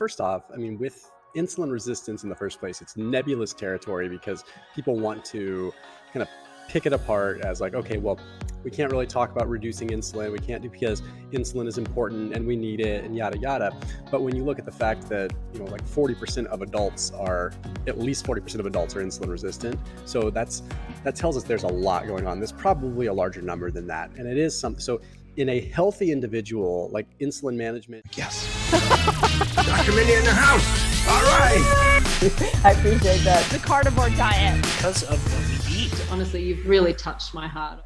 First off, I mean, with insulin resistance in the first place, it's nebulous territory because people want to kind of pick it apart as like, okay, well, we can't really talk about reducing insulin. We can't do because insulin is important and we need it and yada, yada. But when you look at the fact that, like 40% of adults are, at least 40% of adults are insulin resistant. So that tells us there's a lot going on. There's probably a larger number than that. And it is something. So in a healthy individual, like insulin management. Yes. Dr. Mindy in the house. All right. I appreciate that. The carnivore diet. Because of what we eat. Honestly, you've really touched my heart.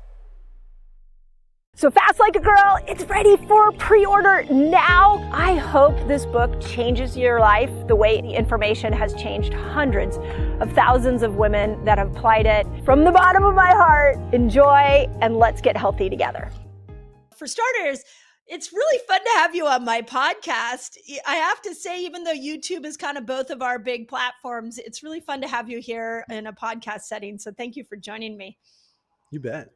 So Fast Like a Girl, it's ready for pre-order now. I hope this book changes your life the way the information has changed hundreds of thousands of women that have applied it. From the bottom of my heart, enjoy and let's get healthy together. For starters, it's really fun to have you on my podcast. I have to say, even though YouTube is kind of both of our big platforms, it's really fun to have you here in a podcast setting. So thank you for joining me. You bet.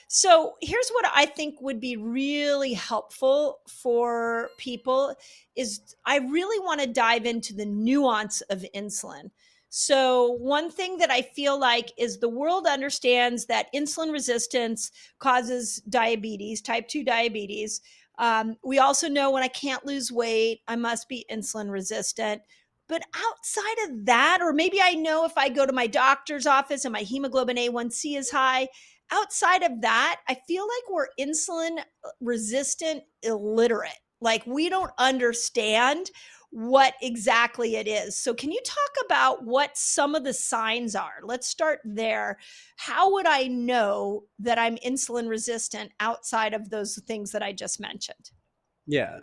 So here's what I think would be really helpful for people is I really want to dive into the nuance of insulin. So one thing that I feel like is the world understands that insulin resistance causes diabetes, type 2 diabetes. We also know when I can't lose weight, I must be insulin resistant. But outside of that, or maybe I know if I go to my doctor's office and my hemoglobin A1C is high, outside of that, I feel like we're insulin resistant illiterate. Like we don't understand what exactly it is. So can you talk about what some of the signs are? Let's start there. How would I know that I'm insulin resistant outside of those things that I just mentioned? Yeah.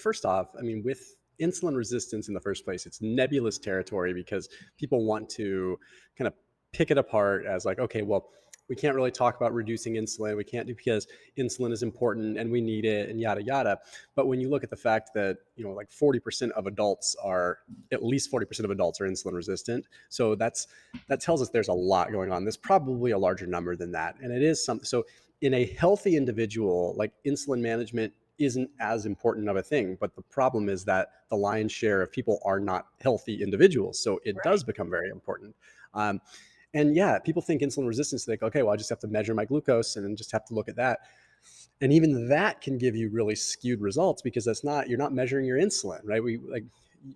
First off, I mean, with insulin resistance in the first place, it's nebulous territory because people want to kind of pick it apart as like, okay, well, we can't really talk about reducing insulin. We can't do because insulin is important and we need it and yada, yada. But when you look at the fact that, like 40% of adults are, at least 40% of adults are insulin resistant. So that tells us there's a lot going on. There's probably a larger number than that. And it is something. So in a healthy individual, like insulin management isn't as important of a thing. But the problem is that the lion's share of people are not healthy individuals. So it does become very important. And yeah, people think insulin resistance, they think, okay, well, I just have to measure my glucose and then just have to look at that. And even that can give you really skewed results because you're not measuring your insulin, right?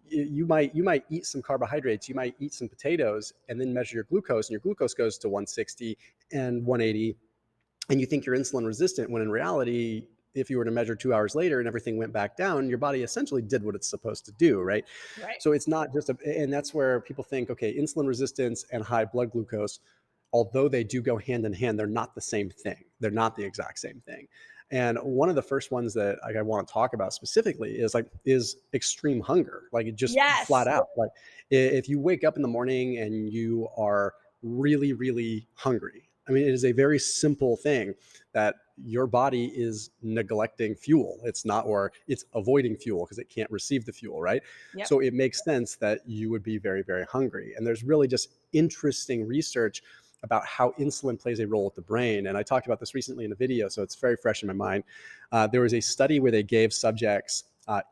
You might eat some carbohydrates, you might eat some potatoes and then measure your glucose and your glucose goes to 160 and 180 and you think you're insulin resistant when in reality, if you were to measure 2 hours later and everything went back down, your body essentially did what it's supposed to do, right? So it's not just and that's where people think, okay, insulin resistance and high blood glucose, although they do go hand in hand, they're not the same thing. They're not the exact same thing. And one of the first ones that I want to talk about specifically is extreme hunger. Like it just flat out. Like if you wake up in the morning and you are really, really hungry, I mean, it is a very simple thing that your body is neglecting fuel. It's avoiding fuel because it can't receive the fuel, right? So it makes sense that you would be very, very hungry. And there's really just interesting research about how insulin plays a role with the brain. And I talked about this recently in a video, so it's very fresh in my mind. There was a study where they gave subjects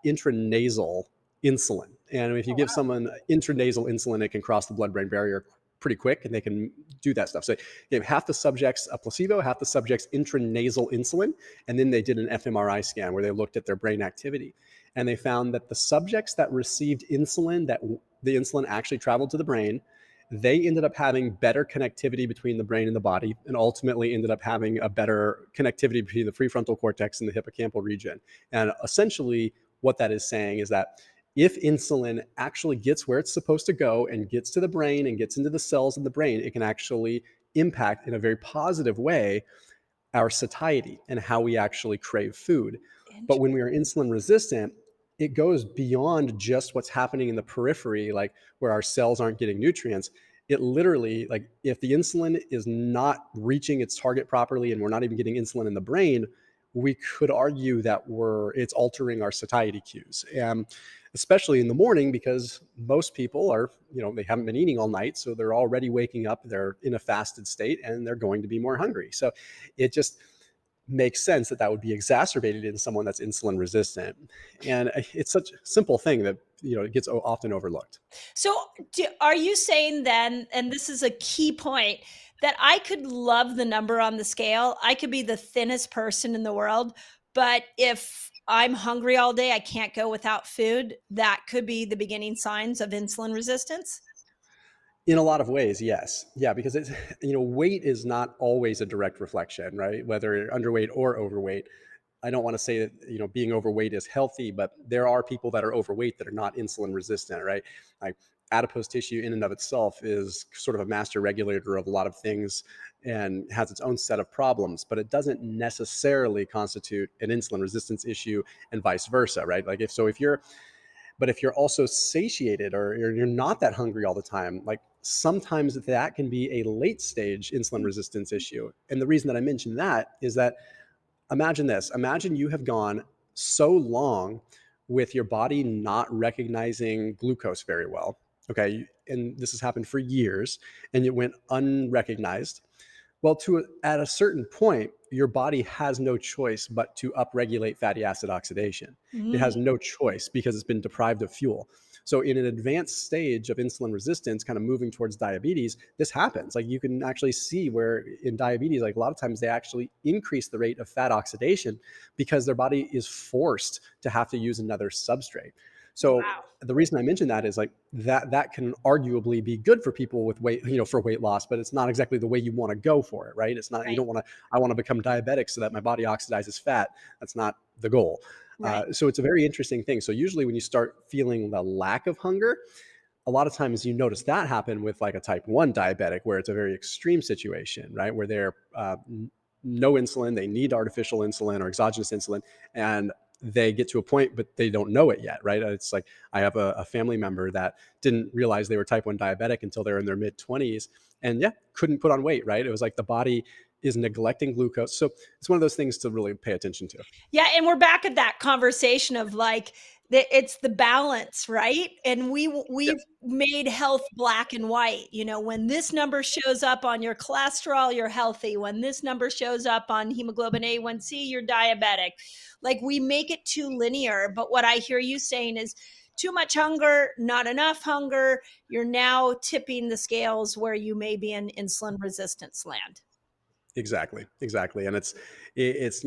intranasal insulin. And if you give someone intranasal insulin, it can cross the blood-brain barrier pretty quick and they can do that stuff. So you gave half the subjects a placebo, half the subjects intranasal insulin, and then they did an fMRI scan where they looked at their brain activity. And they found that the subjects that received insulin, that the insulin actually traveled to the brain, they ended up having better connectivity between the brain and the body, and ultimately ended up having a better connectivity between the prefrontal cortex and the hippocampal region. And essentially what that is saying is that if insulin actually gets where it's supposed to go and gets to the brain and gets into the cells in the brain, it can actually impact in a very positive way our satiety and how we actually crave food. But when we are insulin resistant, it goes beyond just what's happening in the periphery, like where our cells aren't getting nutrients. It literally, like if the insulin is not reaching its target properly and we're not even getting insulin in the brain, we could argue that it's altering our satiety cues. And especially in the morning, because most people are, they haven't been eating all night. So they're already waking up, they're in a fasted state and they're going to be more hungry. So it just makes sense that would be exacerbated in someone that's insulin resistant. And it's such a simple thing that it gets often overlooked. So are you saying then, and this is a key point, that I could love the number on the scale, I could be the thinnest person in the world, but if I'm hungry all day, I can't go without food, that could be the beginning signs of insulin resistance? In a lot of ways, yes. Yeah, because it's, weight is not always a direct reflection, right? Whether you're underweight or overweight. I don't want to say that, being overweight is healthy, but there are people that are overweight that are not insulin resistant, right? Like adipose tissue in and of itself is sort of a master regulator of a lot of things and has its own set of problems, but it doesn't necessarily constitute an insulin resistance issue and vice versa, right? Like if you're also satiated or you're not that hungry all the time, like sometimes that can be a late stage insulin resistance issue. And the reason that I mention that is that imagine this. Imagine you have gone so long with your body not recognizing glucose very well. Okay. And this has happened for years and it went unrecognized. Well, at a certain point, your body has no choice but to upregulate fatty acid oxidation. It Mm, has no choice because it's been deprived of fuel. So in an advanced stage of insulin resistance, kind of moving towards diabetes, this happens. Like you can actually see where in diabetes, like a lot of times they actually increase the rate of fat oxidation because their body is forced to have to use another substrate. So wow. the reason I mention that is like that can arguably be good for people with weight, for weight loss, but it's not exactly the way you want to go for it, right? It's not, you Right. don't want to, I want to become diabetic so that my body oxidizes fat. That's not the goal. Right. So it's a very interesting thing. So usually when you start feeling the lack of hunger, a lot of times you notice that happen with like a type 1 diabetic where it's a very extreme situation, right? Where they're no insulin, they need artificial insulin or exogenous insulin, and they get to a point, but they don't know it yet, right? It's like I have a family member that didn't realize they were type 1 diabetic until they're in their mid 20s and yeah, couldn't put on weight, right? It was like the body is neglecting glucose. So it's one of those things to really pay attention to. Yeah, and we're back at that conversation of like it's the balance, right? And Yep. we've made health black and white. When this number shows up on your cholesterol, you're healthy. When this number shows up on hemoglobin A1C, you're diabetic. Like we make it too linear. But what I hear you saying is too much hunger, not enough hunger. You're now tipping the scales where you may be in insulin resistance land. Exactly. And it's, it's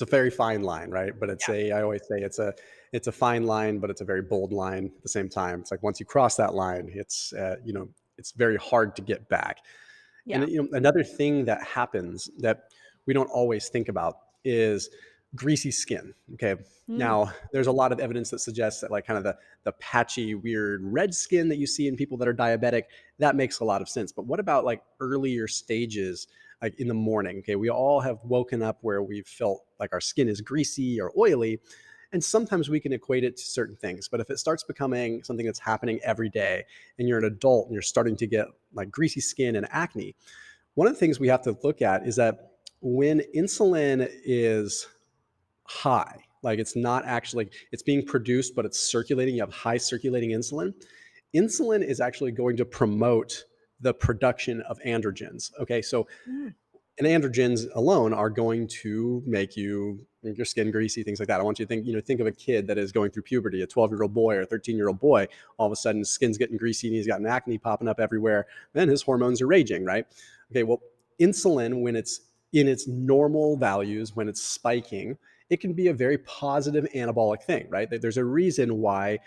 a very fine line, right? But I always say it's a fine line, but it's a very bold line at the same time. It's like once you cross that line, it's very hard to get back. Yeah. And another thing that happens that we don't always think about is greasy skin. Okay. Mm. Now, there's a lot of evidence that suggests that like kind of the patchy, weird red skin that you see in people that are diabetic, that makes a lot of sense. But what about like earlier stages, like in the morning? Okay. We all have woken up where we've felt like our skin is greasy or oily. And sometimes we can equate it to certain things. But if it starts becoming something that's happening every day and you're an adult and you're starting to get like greasy skin and acne, one of the things we have to look at is that when insulin is high, like it's not actually, it's being produced, but it's circulating, you have high circulating insulin is actually going to promote the production of androgens. Okay. So Mm. and androgens alone are going to make your skin greasy, things like that. I want you to think of a kid that is going through puberty, a 12-year-old boy or a 13-year-old boy. All of a sudden, his skin's getting greasy and he's got an acne popping up everywhere. Then his hormones are raging, right? Okay, well, insulin, when it's in its normal values, when it's spiking, it can be a very positive anabolic thing, right? There's a reason why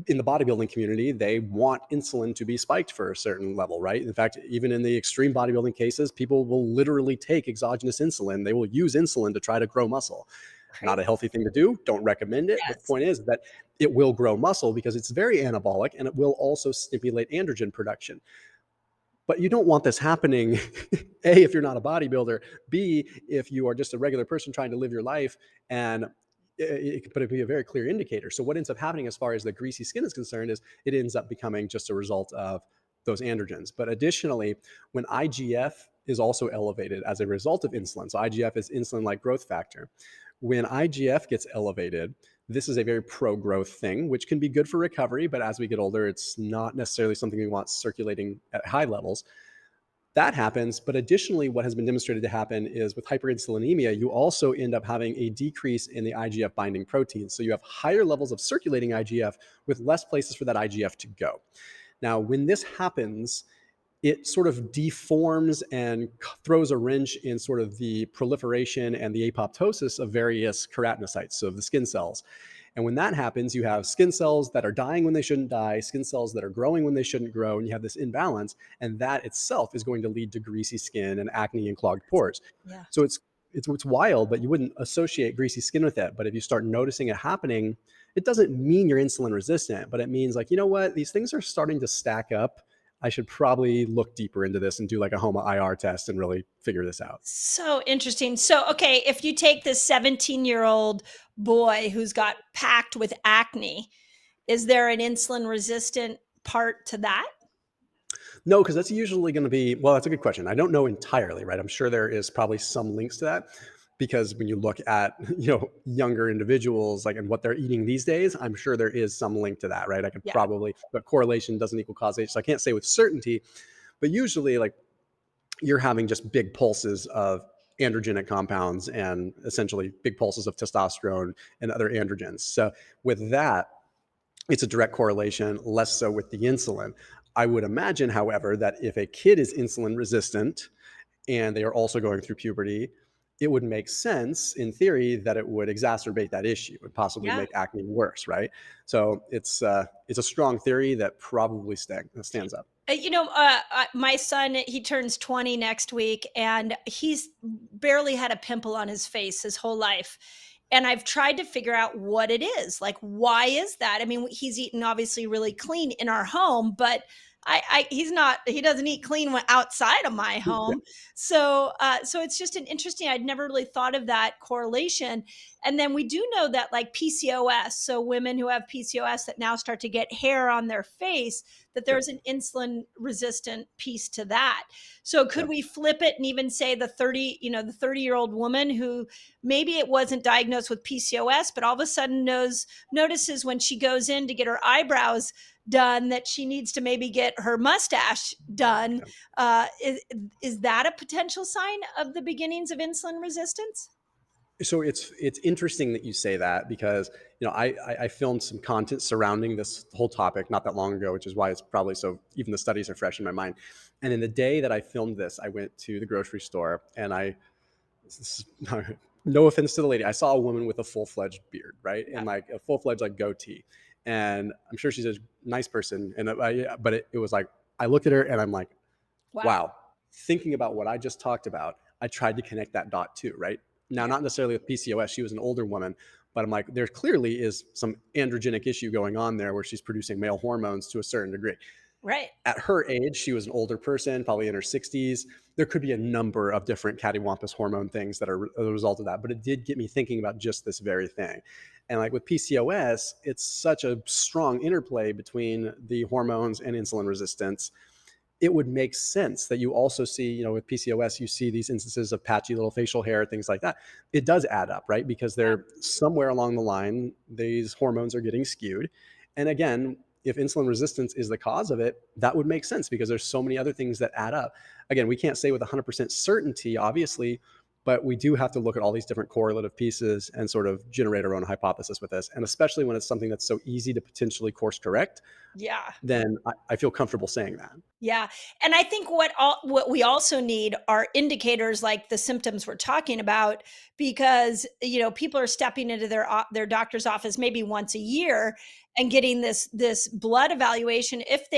in the bodybuilding community, they want insulin to be spiked for a certain level, right? In fact, even in the extreme bodybuilding cases, people will literally take exogenous insulin. They will use insulin to try to grow muscle. Not a Crazy. healthy thing to do. Don't recommend it. But the Yes. point is that it will grow muscle because it's very anabolic and it will also stimulate androgen production. But you don't want this happening, A, if you're not a bodybuilder, B, if you are just a regular person trying to live your life, and it could be a very clear indicator. So what ends up happening as far as the greasy skin is concerned is it ends up becoming just a result of those androgens. But additionally, when IGF is also elevated as a result of insulin, so IGF is insulin-like growth factor. When IGF gets elevated, this is a very pro-growth thing, which can be good for recovery, but as we get older, it's not necessarily something we want circulating at high levels. that happens. But additionally, what has been demonstrated to happen is with hyperinsulinemia, you also end up having a decrease in the IGF binding protein. So you have higher levels of circulating IGF with less places for that IGF to go. Now, when this happens, it sort of deforms and throws a wrench in sort of the proliferation and the apoptosis of various keratinocytes, so the skin cells. And when that happens, you have skin cells that are dying when they shouldn't die, skin cells that are growing when they shouldn't grow, and you have this imbalance. And that itself is going to lead to greasy skin and acne and clogged pores. Yeah. So it's wild, but you wouldn't associate greasy skin with it. But if you start noticing it happening, it doesn't mean you're insulin resistant, but it means like, you know what, these things are starting to stack up. I should probably look deeper into this and do like a HOMA IR test and really figure this out. So interesting. So, okay, if you take this 17-year-old boy who's got packed with acne, is there an insulin resistant part to that? No, because that's usually going to be, well, that's a good question. I don't know entirely, right? I'm sure there is probably some links to that because when you look at, younger individuals, like, and what they're eating these days, I'm sure there is some link to that, right? I could Yeah. probably, but correlation doesn't equal causation. So I can't say with certainty, but usually like you're having just big pulses of androgenic compounds and essentially big pulses of testosterone and other androgens. So with that, it's a direct correlation, less so with the insulin. I would imagine, however, that if a kid is insulin resistant and they are also going through puberty, it would make sense in theory that it would exacerbate that issue and possibly Yeah. make acne worse, right? So it's a strong theory that probably stands up. My son, he turns 20 next week, and he's barely had a pimple on his face his whole life. And I've tried to figure out what it is. Like, why is that? I mean, he's eaten obviously really clean in our home, but he doesn't eat clean outside of my Yeah. home. So it's just an interesting, I'd never really thought of that correlation. And then we do know that like PCOS, so women who have PCOS that now start to get hair on their face, that there's an insulin resistant piece to that. So could Yep. we flip it and even say the 30-year-old woman who maybe it wasn't diagnosed with PCOS, but all of a sudden notices when she goes in to get her eyebrows done that she needs to maybe get her mustache done. Yep. Is that a potential sign of the beginnings of insulin resistance? So it's interesting that you say that because I filmed some content surrounding this whole topic not that long ago, which is why it's probably so even the studies are fresh in my mind. And in the day that I filmed this, I went to the grocery store and no offense to the lady, I saw a woman with a full-fledged beard, right, and like a full-fledged like goatee, and I'm sure she's a nice person, but it was like I looked at her and I'm like, wow, thinking about what I just talked about, I tried to connect that dot too, right? Now, not necessarily with PCOS, she was an older woman, but I'm like, there clearly is some androgenic issue going on there where she's producing male hormones to a certain degree. Right. At her age, she was an older person, probably in her 60s. There could be a number of different cattywampus hormone things that are a result of that, but it did get me thinking about just this very thing. And like with PCOS, it's such a strong interplay between the hormones and insulin resistance. It would make sense that you also see, with PCOS, you see these instances of patchy little facial hair, things like that. It does add up, right? Because they're somewhere along the line, these hormones are getting skewed. And again, if insulin resistance is the cause of it, that would make sense because there's so many other things that add up. Again, we can't say with 100% certainty, obviously, but we do have to look at all these different correlative pieces and sort of generate our own hypothesis with this. And especially when it's something that's so easy to potentially course correct, Yeah. then I feel comfortable saying that. Yeah. And I think what we also need are indicators like the symptoms we're talking about, because people are stepping into their doctor's office maybe once a year and getting this blood evaluation. If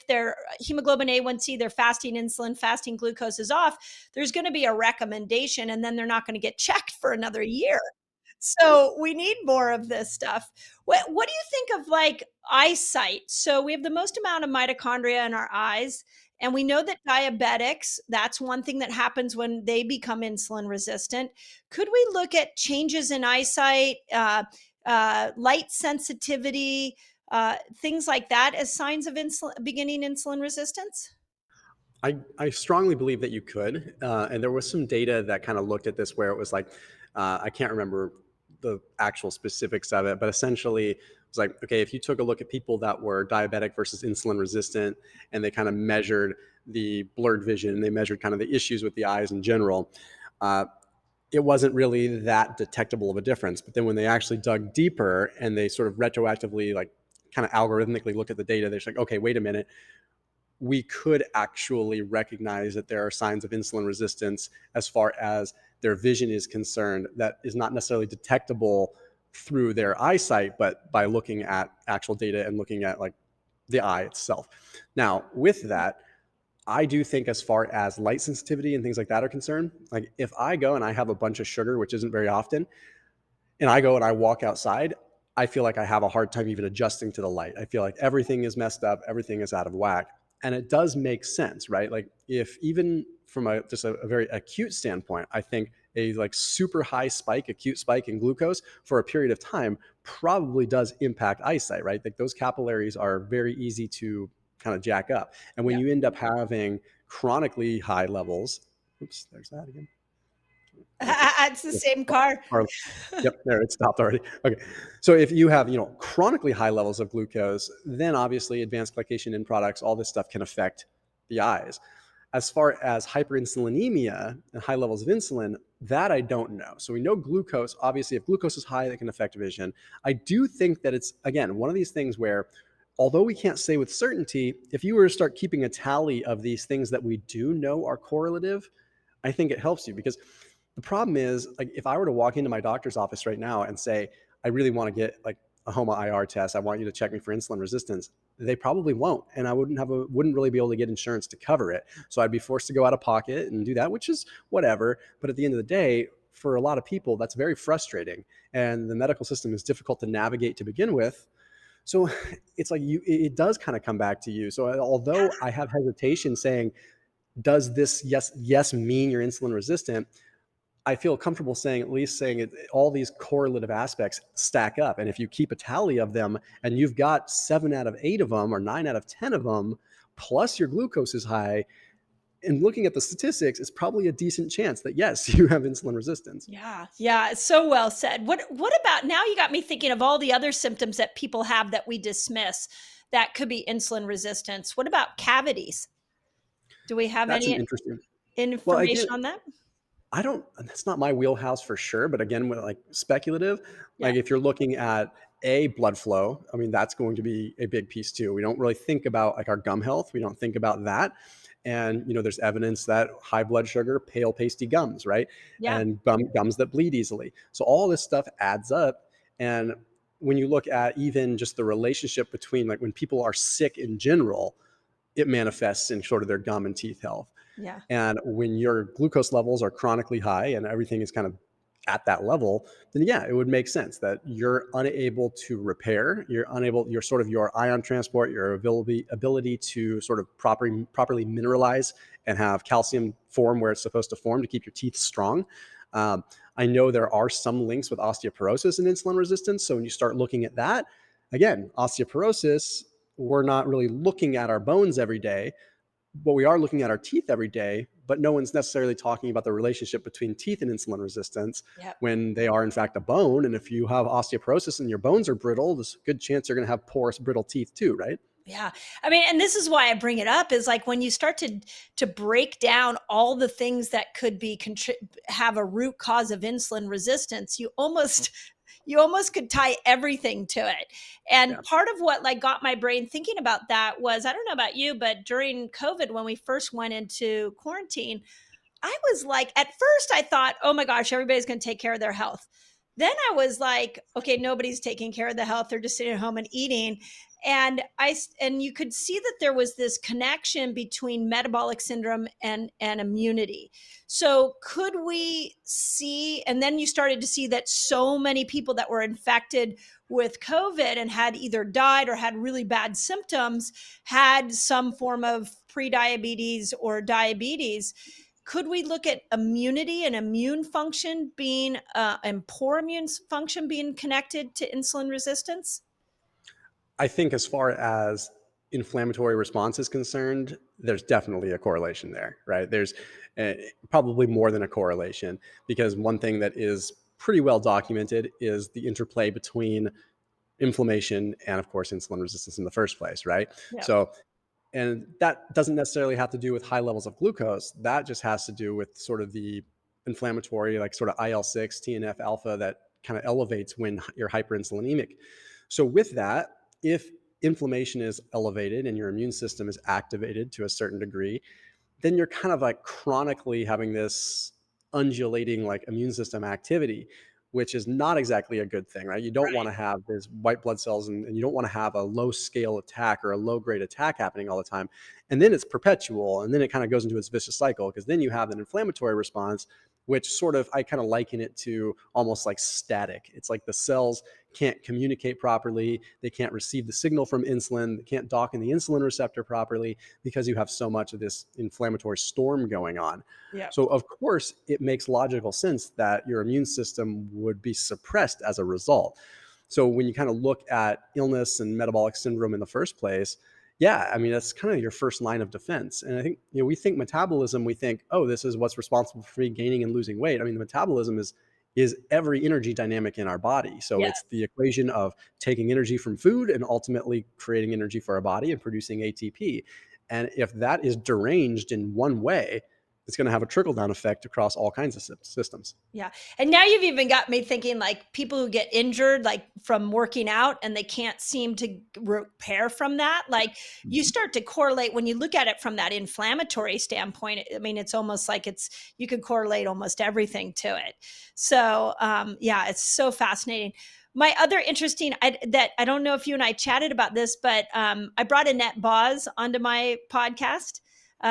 their hemoglobin A1C, their fasting insulin, fasting glucose is off, there's going to be a recommendation, and then they're not going to get checked for another year. So we need more of this stuff. What do you think of like eyesight? So we have the most amount of mitochondria in our eyes. And we know that diabetics, that's one thing that happens when they become insulin resistant. Could we look at changes in eyesight, light sensitivity, things like that as signs of beginning insulin resistance? I strongly believe that you could. And there was some data that kind of looked at this where it was like, I can't remember the actual specifics of it, but essentially It's like, okay, if you took a look at people that were diabetic versus insulin resistant, and they kind of measured the blurred vision, they measured kind of the issues with the eyes in general, it wasn't really that detectable of a difference. But then when they actually dug deeper and they sort of retroactively, like kind of algorithmically look at the data, they're like, okay, wait a minute, we could actually recognize that there are signs of insulin resistance as far as their vision is concerned that is not necessarily detectable through their eyesight, but by looking at actual data and looking at like the eye itself. Now, with that, I do think as far as light sensitivity and things like that are concerned, like if I go and I have a bunch of sugar, which isn't very often, and I go and I walk outside, I feel like I have a hard time even adjusting to the light. I feel like everything is messed up, everything is out of whack. And it does make sense, right? Like if even from just a very acute standpoint, I think a like super high spike, acute spike in glucose for a period of time probably does impact eyesight, right? Like those capillaries are very easy to kind of jack up. And when you end up having chronically high levels, oops, there's that again. It's the same car. Yep, there, it stopped already. Okay. So if you have, chronically high levels of glucose, then obviously advanced glycation end products, all this stuff can affect the eyes. As far as hyperinsulinemia and high levels of insulin, that I don't know. So we know glucose, obviously if glucose is high, that can affect vision. I do think that it's, again, one of these things where, although we can't say with certainty, if you were to start keeping a tally of these things that we do know are correlative, I think it helps you. Because the problem is, like, if I were to walk into my doctor's office right now and say, I really want to get like a HOMA IR test, I want you to check me for insulin resistance, they probably won't. And I wouldn't really be able to get insurance to cover it. So I'd be forced to go out of pocket and do that, which is whatever. But at the end of the day, for a lot of people, that's very frustrating. And the medical system is difficult to navigate to begin with. So it's like it does kind of come back to you. So although I have hesitation saying, does this yes mean you're insulin resistant? I feel comfortable saying, at least saying it, all these correlative aspects stack up. And if you keep a tally of them and you've got 7 out of 8 of them or 9 out of 10 of them, plus your glucose is high, and looking at the statistics, it's probably a decent chance that yes, you have insulin resistance. Yeah, it's so well said. What about, now you got me thinking of all the other symptoms that people have that we dismiss that could be insulin resistance. What about cavities? Do we have That's any an interesting information on that? That's not my wheelhouse for sure, but again, with like speculative, Yeah. like if you're looking at blood flow, I mean, that's going to be a big piece too. We don't really think about like our gum health. We don't think about that. And, there's evidence that high blood sugar, pale, pasty gums, right? Yeah. And gums that bleed easily. So all this stuff adds up. And when you look at even just the relationship between like when people are sick in general, it manifests in sort of their gum and teeth health. Yeah. And when your glucose levels are chronically high and everything is kind of at that level, then yeah, it would make sense that you're unable to repair, your ion transport, your ability to sort of properly mineralize and have calcium form where it's supposed to form to keep your teeth strong. I know there are some links with osteoporosis and insulin resistance. So when you start looking at that, again, osteoporosis, we're not really looking at our bones every day, but we are looking at our teeth every day, but no one's necessarily talking about the relationship between teeth and insulin resistance when they are in fact a bone. And if you have osteoporosis and your bones are brittle, there's a good chance you're going to have porous, brittle teeth too, right? Yeah. I mean, and this is why I bring it up, is like when you start to break down all the things that could be have a root cause of insulin resistance, you almost could tie everything to it. And part of what like got my brain thinking about that was, I don't know about you, but during COVID, when we first went into quarantine, I was like, at first I thought, oh my gosh, everybody's going to take care of their health. Then I was like, okay, nobody's taking care of the health. They're just sitting at home and eating. And you could see that there was this connection between metabolic syndrome and immunity. So could we see, and then you started to see that so many people that were infected with COVID and had either died or had really bad symptoms had some form of prediabetes or diabetes. Could we look at immunity and immune function being and poor immune function being connected to insulin resistance? I think as far as inflammatory response is concerned, there's definitely a correlation there, right? There's probably more than a correlation, because one thing that is pretty well documented is the interplay between inflammation and, of course, insulin resistance in the first place, right? Yeah. So, and that doesn't necessarily have to do with high levels of glucose. That just has to do with sort of the inflammatory, like sort of IL-6, TNF alpha that kind of elevates when you're hyperinsulinemic. So with that, if inflammation is elevated and your immune system is activated to a certain degree, then you're kind of like chronically having this undulating like immune system activity, which is not exactly a good thing, right? You don't want to have this white blood cells, and you don't want to have a low scale attack or a low grade attack happening all the time. And then it's perpetual, and then it kind of goes into its vicious cycle, because then you have an inflammatory response, which sort of, I kind of liken it to almost like static. It's like the cells can't communicate properly. They can't receive the signal from insulin. They can't dock in the insulin receptor properly because you have so much of this inflammatory storm going on. Yeah. So of course, it makes logical sense that your immune system would be suppressed as a result. So when you kind of look at illness and metabolic syndrome in the first place, yeah, I mean, that's kind of your first line of defense. And I think, we think metabolism, we think, oh, this is what's responsible for me gaining and losing weight. I mean, the metabolism is every energy dynamic in our body. So it's the equation of taking energy from food and ultimately creating energy for our body and producing ATP. And if that is deranged in one way, it's going to have a trickle-down effect across all kinds of systems. Yeah. And now you've even got me thinking, like, people who get injured, like from working out, and they can't seem to repair from that. Like, you start to correlate when you look at it from that inflammatory standpoint. I mean, it's almost like you could correlate almost everything to it. So, yeah, it's so fascinating. My other interesting, that I don't know if you and I chatted about this, but I brought Annette Boz onto my podcast.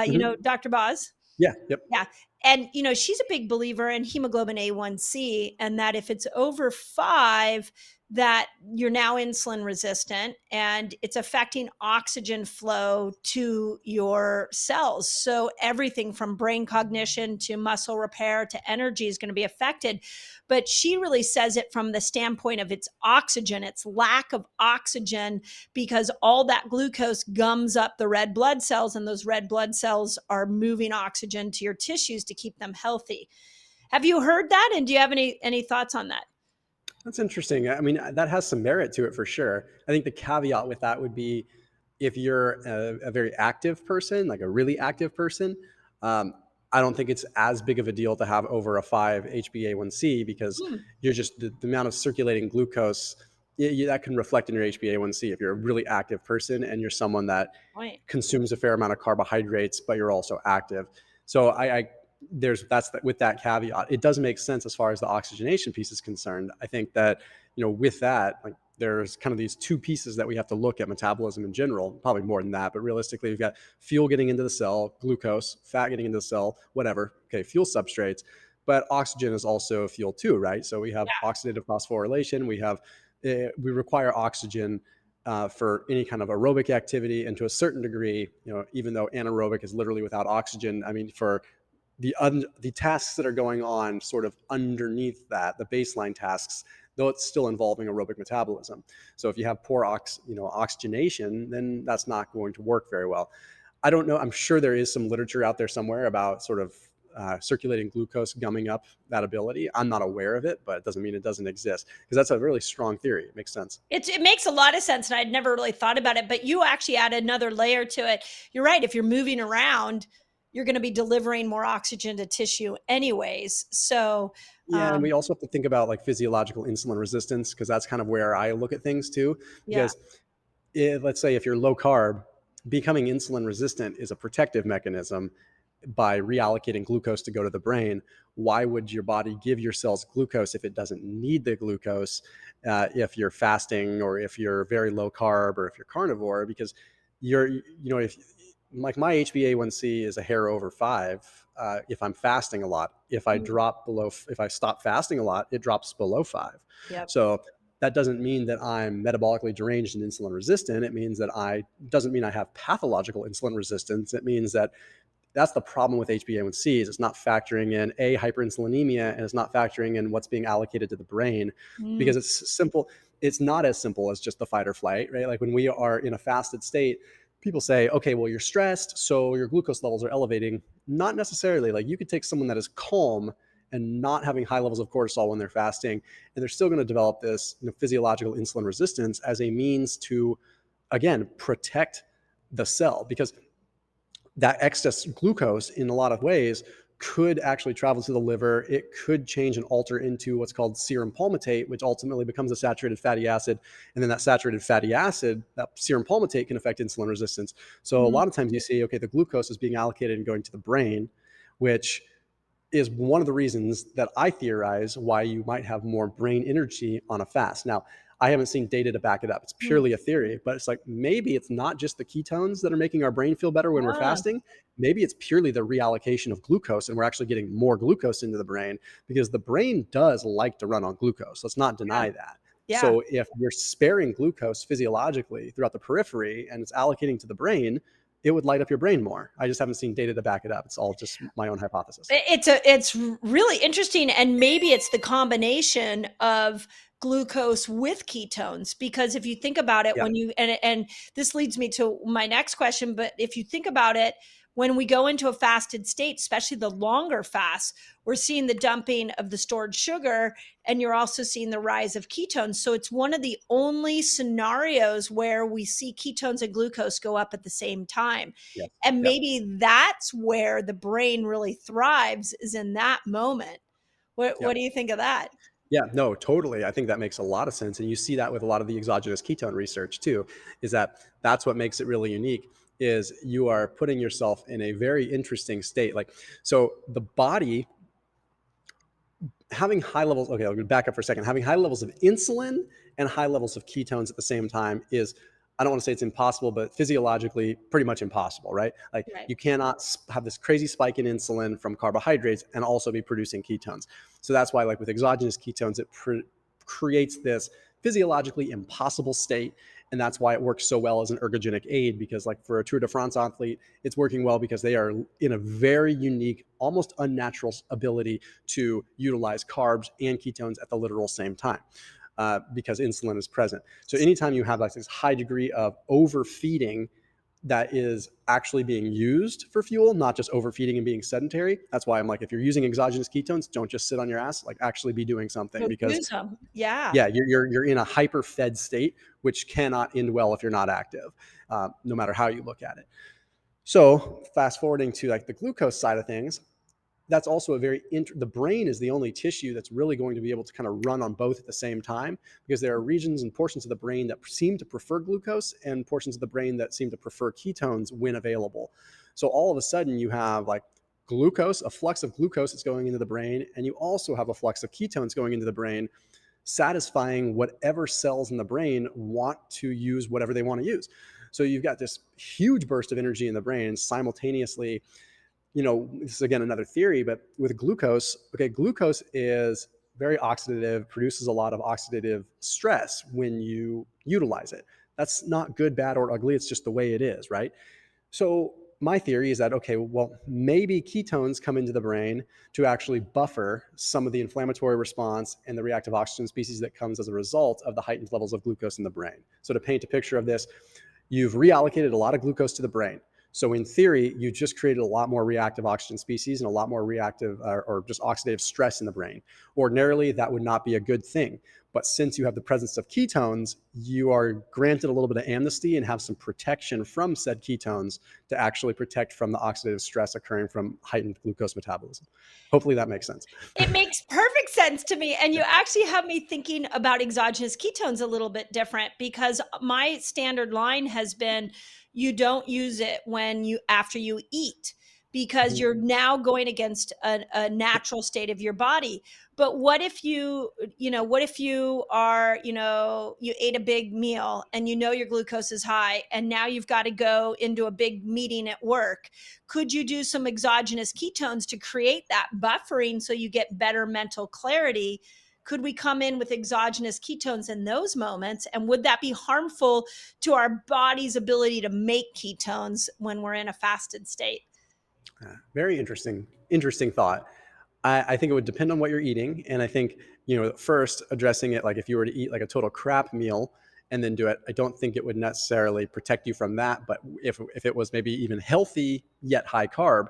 You know, Dr. Boz? Yeah. Yep. Yeah. And, she's a big believer in hemoglobin A1C, and that if it's over 5, that you're now insulin resistant and it's affecting oxygen flow to your cells. So everything from brain cognition to muscle repair to energy is going to be affected. But she really says it from the standpoint of its oxygen, its lack of oxygen, because all that glucose gums up the red blood cells, and those red blood cells are moving oxygen to your tissues to keep them healthy. Have you heard that? And do you have any thoughts on that? That's interesting. I mean, that has some merit to it for sure. I think the caveat with that would be if you're a very active person, like a really active person, I don't think it's as big of a deal to have over a 5 HbA1c, because you're just the amount of circulating glucose that can reflect in your HbA1c if you're a really active person and you're someone that consumes a fair amount of carbohydrates, but you're also active. So with that caveat, it does make sense as far as the oxygenation piece is concerned. I think that, with that, like, there's kind of these two pieces that we have to look at metabolism in general, probably more than that, but realistically, we've got fuel getting into the cell, glucose, fat getting into the cell, whatever. Okay, fuel substrates, but oxygen is also fuel too, right? So we have oxidative phosphorylation. We require oxygen for any kind of aerobic activity, and to a certain degree, even though anaerobic is literally without oxygen, I mean, for the tasks that are going on sort of underneath that, the baseline tasks, though it's still involving aerobic metabolism. So if you have poor oxygenation, then that's not going to work very well. I don't know. I'm sure there is some literature out there somewhere about sort of circulating glucose gumming up that ability. I'm not aware of it, but it doesn't mean it doesn't exist, because that's a really strong theory. It makes sense. It makes a lot of sense, and I'd never really thought about it, but you actually add another layer to it. You're right. If you're moving around, you're going to be delivering more oxygen to tissue anyways. So yeah, and we also have to think about like physiological insulin resistance, because that's kind of where I look at things too. Because let's say if you're low carb, becoming insulin resistant is a protective mechanism by reallocating glucose to go to the brain. Why would your body give your cells glucose if it doesn't need the glucose if you're fasting, or if you're very low carb, or if you're carnivore? Because if like my HbA1c is a hair over 5 if I'm fasting a lot. If I stop fasting a lot, it drops below 5. Yep. So that doesn't mean that I'm metabolically deranged and insulin resistant. It means that doesn't mean I have pathological insulin resistance. It means that that's the problem with HbA1c, is it's not factoring in hyperinsulinemia, and it's not factoring in what's being allocated to the brain, because it's simple. It's not as simple as just the fight or flight, right? Like when we are in a fasted state, people say, okay, well, you're stressed, so your glucose levels are elevating. Not necessarily. Like, you could take someone that is calm and not having high levels of cortisol when they're fasting. And they're still going to develop this physiological insulin resistance as a means to, again, protect the cell, because that excess glucose in a lot of ways could actually travel to the liver. It could change and alter into what's called serum palmitate, which ultimately becomes a saturated fatty acid. And then that saturated fatty acid, that serum palmitate, can affect insulin resistance. So a lot of times you see, okay, the glucose is being allocated and going to the brain, which is one of the reasons that I theorize why you might have more brain energy on a fast. Now, I haven't seen data to back it up. It's purely a theory, but it's like, maybe it's not just the ketones that are making our brain feel better when we're fasting. Maybe it's purely the reallocation of glucose, and we're actually getting more glucose into the brain, because the brain does like to run on glucose. Let's not deny that. Yeah. So if you're sparing glucose physiologically throughout the periphery and it's allocating to the brain, it would light up your brain more. I just haven't seen data to back it up. It's all just my own hypothesis. It's really interesting, and maybe it's the combination of glucose with ketones, because if you think about it, when you and this leads me to my next question, but if you think about it, when we go into a fasted state, especially the longer fasts, we're seeing the dumping of the stored sugar, and you're also seeing the rise of ketones. So it's one of the only scenarios where we see ketones and glucose go up at the same time. And maybe that's where the brain really thrives, is in that moment. What do you think of that? Yeah, no, totally. I think that makes a lot of sense. And you see that with a lot of the exogenous ketone research too, is that's what makes it really unique, is you are putting yourself in a very interesting state. Like, so the body having high levels, okay, I'll back up for a second. Having high levels of insulin and high levels of ketones at the same time is, I don't want to say it's impossible, but physiologically pretty much impossible, right? Like, you cannot have this crazy spike in insulin from carbohydrates and also be producing ketones. So that's why, like with exogenous ketones, it creates this physiologically impossible state. And that's why it works so well as an ergogenic aid, because like for a Tour de France athlete, it's working well because they are in a very unique, almost unnatural ability to utilize carbs and ketones at the literal same time. Because insulin is present. So anytime you have like this high degree of overfeeding that is actually being used for fuel, not just overfeeding and being sedentary. That's why I'm like, if you're using exogenous ketones, don't just sit on your ass, like actually be doing something, because you're in a hyper fed state, which cannot end well if you're not active, no matter how you look at it. So fast forwarding to like the glucose side of things, that's also the brain is the only tissue that's really going to be able to kind of run on both at the same time, because there are regions and portions of the brain that seem to prefer glucose and portions of the brain that seem to prefer ketones when available. So all of a sudden you have like glucose, a flux of glucose that's going into the brain, and you also have a flux of ketones going into the brain, satisfying whatever cells in the brain want to use whatever they want to use. So you've got this huge burst of energy in the brain simultaneously. This is again another theory, but with glucose, glucose is very oxidative, produces a lot of oxidative stress when you utilize it. That's not good, bad, or ugly. It's just the way it is, right? So my theory is that, maybe ketones come into the brain to actually buffer some of the inflammatory response and the reactive oxygen species that comes as a result of the heightened levels of glucose in the brain. So to paint a picture of this, you've reallocated a lot of glucose to the brain. So in theory, you just created a lot more reactive oxygen species and a lot more reactive or just oxidative stress in the brain. Ordinarily, that would not be a good thing. But since you have the presence of ketones, you are granted a little bit of amnesty and have some protection from said ketones to actually protect from the oxidative stress occurring from heightened glucose metabolism. Hopefully that makes sense. It makes perfect sense to me. And you actually have me thinking about exogenous ketones a little bit different, because my standard line has been, you don't use it after you eat, because you're now going against a natural state of your body. But what if you are, you ate a big meal and your glucose is high, and now you've got to go into a big meeting at work? Could you do some exogenous ketones to create that buffering so you get better mental clarity? Could we come in with exogenous ketones in those moments? And would that be harmful to our body's ability to make ketones when we're in a fasted state? Very interesting thought. I think it would depend on what you're eating. And I think, first addressing it, like if you were to eat like a total crap meal and then do it, I don't think it would necessarily protect you from that. But if it was maybe even healthy yet high carb,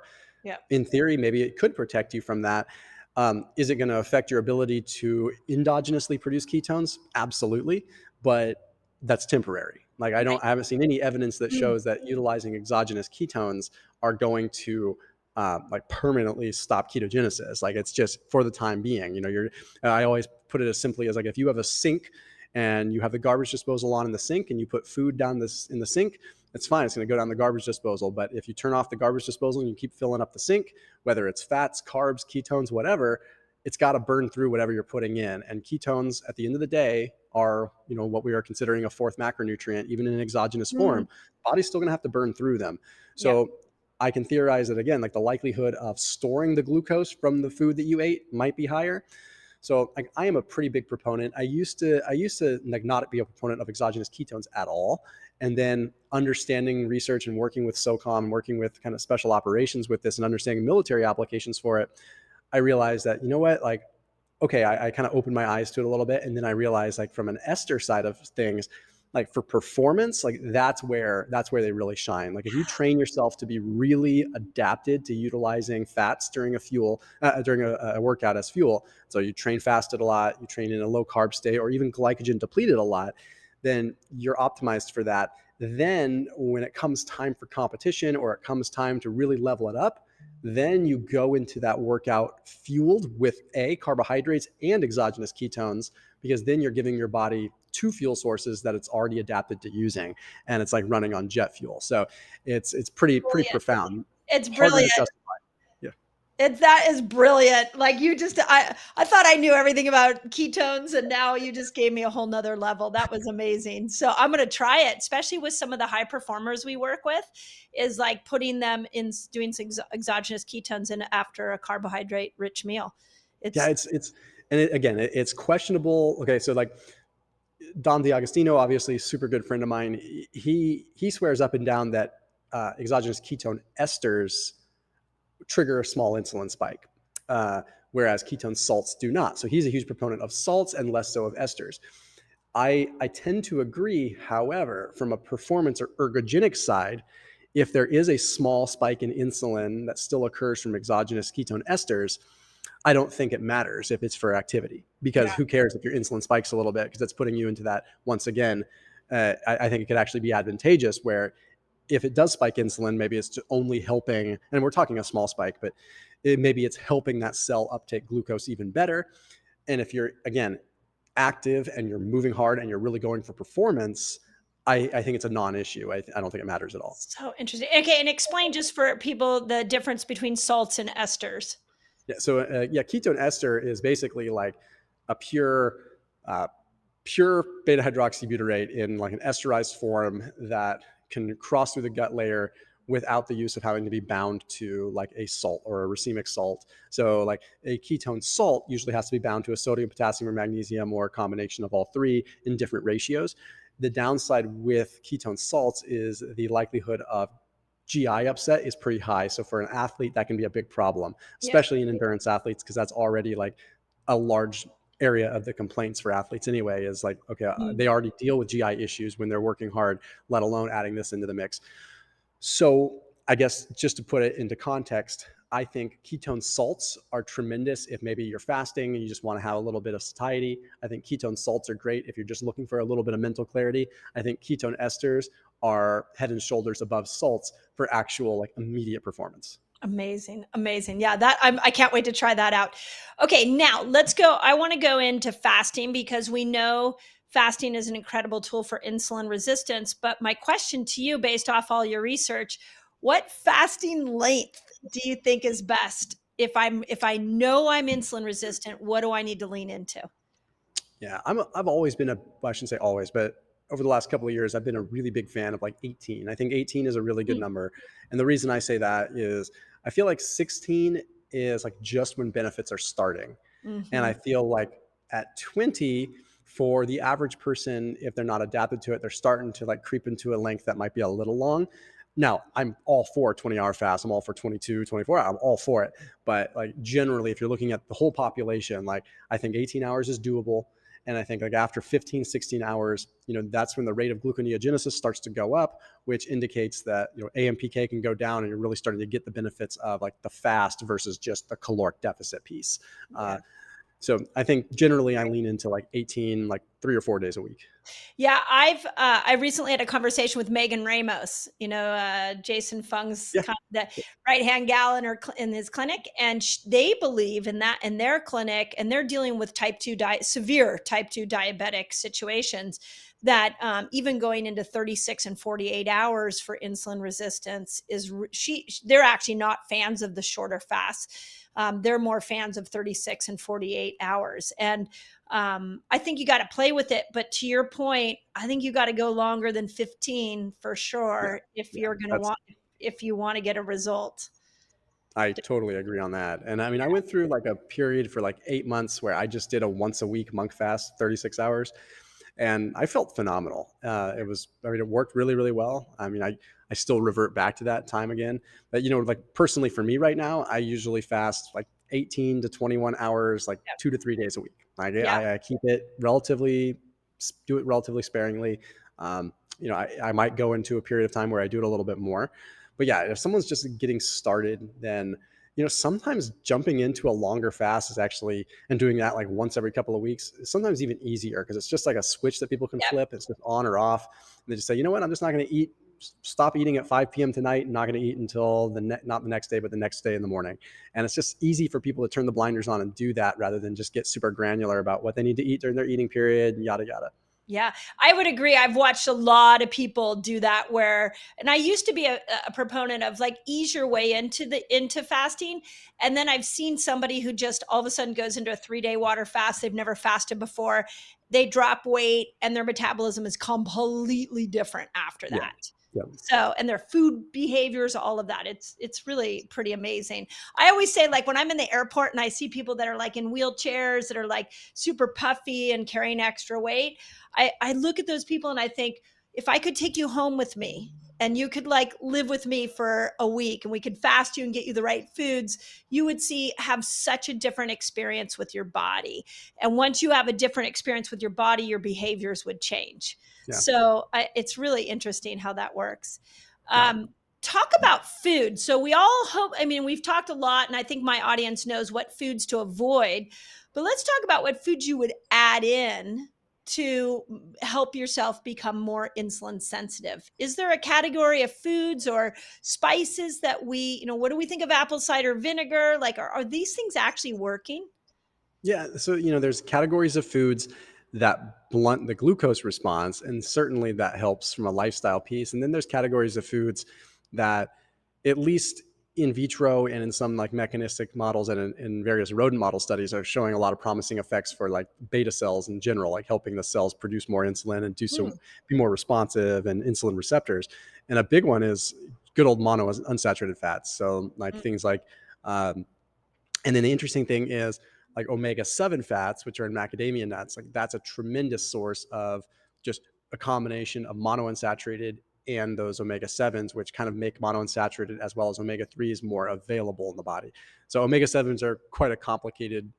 in theory, maybe it could protect you from that. Is it going to affect your ability to endogenously produce ketones? Absolutely. But that's temporary. Like I haven't seen any evidence that shows that utilizing exogenous ketones are going to like permanently stop ketogenesis. Like it's just for the time being. I always put it as simply as like if you have a sink and you have the garbage disposal on in the sink and you put food down in the sink, it's fine. It's going to go down the garbage disposal. But if you turn off the garbage disposal and you keep filling up the sink, whether it's fats, carbs, ketones, whatever, it's got to burn through whatever you're putting in. And ketones at the end of the day are, what we are considering a fourth macronutrient, even in an exogenous form. Body's still going to have to burn through them. So I can theorize that again, like the likelihood of storing the glucose from the food that you ate might be higher. So like, I am a pretty big proponent. I used to like not be a proponent of exogenous ketones at all. And then understanding research and working with SOCOM and working with kind of special operations with this and understanding military applications for it, I realized that, like, okay, I kind of opened my eyes to it a little bit. And then I realized like from an ester side of things, like for performance, like that's where they really shine. Like if you train yourself to be really adapted to utilizing fats during a workout as fuel. So you train fasted a lot, you train in a low carb state, or even glycogen depleted a lot, then you're optimized for that. Then when it comes time for competition or it comes time to really level it up, then you go into that workout fueled with carbohydrates and exogenous ketones, because then you're giving your body two fuel sources that it's already adapted to using, and it's like running on jet fuel. So it's pretty profound. It's brilliant. That is brilliant. Like I thought I knew everything about ketones, and now you just gave me a whole nother level. That was amazing. So I'm going to try it, especially with some of the high performers we work with, is like putting them in, doing some exogenous ketones in after a carbohydrate rich meal. It's questionable. Okay. So like Don D'Agostino, obviously super good friend of mine. He swears up and down that exogenous ketone esters trigger a small insulin spike, whereas ketone salts do not. So he's a huge proponent of salts and less so of esters. I tend to agree. However, from a performance or ergogenic side, if there is a small spike in insulin that still occurs from exogenous ketone esters, I don't think it matters if it's for activity, because who cares if your insulin spikes a little bit, because that's putting you into that, once again, I think it could actually be advantageous where if it does spike insulin, maybe it's only helping, and we're talking a small spike, but maybe it's helping that cell uptake glucose even better. And if you're, again, active and you're moving hard and you're really going for performance, I think it's a non-issue. I don't think it matters at all. So interesting. Okay, and explain just for people the difference between salts and esters. Yeah. So ketone ester is basically like a pure beta hydroxybutyrate in like an esterized form that can cross through the gut layer without the use of having to be bound to like a salt or a racemic salt. So like a ketone salt usually has to be bound to a sodium, potassium, or magnesium, or a combination of all three in different ratios. The downside with ketone salts is the likelihood of GI upset is pretty high. So for an athlete, that can be a big problem, especially in endurance athletes, because that's already like a large area of the complaints for athletes anyway, is like, okay, they already deal with GI issues when they're working hard, let alone adding this into the mix. So I guess just to put it into context, I think ketone salts are tremendous if maybe you're fasting and you just want to have a little bit of satiety. I think ketone salts are great if you're just looking for a little bit of mental clarity. I think ketone esters are head and shoulders above salts for actual like immediate performance. Amazing. Yeah, I can't wait to try that out. Okay, now let's go. I want to go into fasting, because we know fasting is an incredible tool for insulin resistance. But my question to you, based off all your research, what fasting length do you think is best? If I know I'm insulin resistant, what do I need to lean into? Yeah, I've always been I shouldn't say always, but over the last couple of years, I've been a really big fan of like 18. I think 18 is a really good number. And the reason I say that is I feel like 16 is like just when benefits are starting. And I feel like at 20, for the average person, if they're not adapted to it, they're starting to like creep into a length that might be a little long. Now, I'm all for 20-hour fast. I'm all for 22, 24. I'm all for it. But like generally, if you're looking at the whole population, like I think 18 hours is doable. And I think like after 15, 16 hours, that's when the rate of gluconeogenesis starts to go up, which indicates that, AMPK can go down and you're really starting to get the benefits of like the fast versus just the caloric deficit piece. So I think generally I lean into like 18, like 3 or 4 days a week. Yeah, I recently had a conversation with Megan Ramos, Jason Fung's Yeah. the right hand gal in his clinic, and they believe in that in their clinic, and they're dealing with severe type 2 diabetic situations. That even going into 36 and 48 hours for insulin resistance they're actually not fans of the shorter fasts. They're more fans of 36 and 48 hours. And I think you got to play with it. But to your point, I think you got to go longer than 15 for sure if you're going to if you want to get a result. I totally agree on that. And I mean, I went through like a period for like 8 months where I just did a once a week monk fast, 36 hours. And I felt phenomenal. It worked really, really well. I mean, I still revert back to that time again. But, like personally for me right now, I usually fast like 18 to 21 hours, like 2 to 3 days a week. I keep it do it relatively sparingly. I might go into a period of time where I do it a little bit more. But yeah, if someone's just getting started, then sometimes jumping into a longer fast is actually, and doing that like once every couple of weeks, is sometimes even easier because it's just like a switch that people can flip. It's just on or off. And they just say, you know what, I'm just not going to stop eating at 5 p.m. tonight and not going to eat until not the next day, but the next day in the morning. And it's just easy for people to turn the blinders on and do that rather than just get super granular about what they need to eat during their eating period and yada, yada. Yeah, I would agree. I've watched a lot of people do that and I used to be a proponent of like ease your way into fasting. And then I've seen somebody who just all of a sudden goes into a 3-day water fast. They've never fasted before. They drop weight and their metabolism is completely different after that. Yeah. So, and their food behaviors, all of that, it's really pretty amazing. I always say, like, when I'm in the airport and I see people that are like in wheelchairs that are like super puffy and carrying extra weight, I look at those people and I think, if I could take you home with me and you could like live with me for a week and we could fast you and get you the right foods, you would have such a different experience with your body. And once you have a different experience with your body, your behaviors would change. Yeah. So it's really interesting how that works. Talk about food. So we've talked a lot, and I think my audience knows what foods to avoid, but let's talk about what foods you would add in to help yourself become more insulin sensitive. Is there a category of foods or spices that what do we think of apple cider vinegar? Like, are these things actually working? Yeah. So, there's categories of foods that blunt the glucose response, and certainly that helps from a lifestyle piece. And then there's categories of foods that, at least in vitro and in some like mechanistic models and in various rodent model studies, are showing a lot of promising effects for like beta cells in general, like helping the cells produce more insulin and be more responsive, and insulin receptors. And a big one is good old mono unsaturated fats. So like things like, and then the interesting thing is like omega-7 fats, which are in macadamia nuts. Like that's a tremendous source of just a combination of monounsaturated and those omega-7s, which kind of make monounsaturated as well as omega-3s more available in the body. So omega-7s are quite a complicated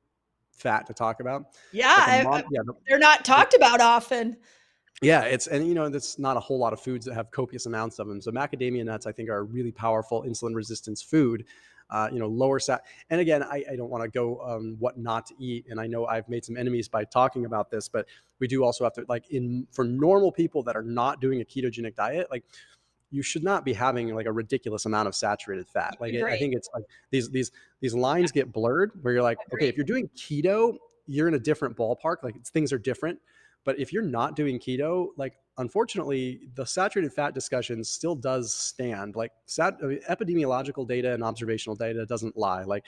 fat to talk about. Yeah, they're not talked about often. Yeah, that's not a whole lot of foods that have copious amounts of them. So macadamia nuts, I think, are a really powerful insulin resistance food. Lower sat. And again, I don't want to go what not to eat. And I know I've made some enemies by talking about this, but we do also have to, like, for normal people that are not doing a ketogenic diet, like, you should not be having like a ridiculous amount of saturated fat. Like, I think it's like these lines get blurred where you're like, okay, if you're doing keto, you're in a different ballpark. Like, things are different. But if you're not doing keto, like, unfortunately, the saturated fat discussion still does stand. Like, epidemiological data and observational data doesn't lie. Like,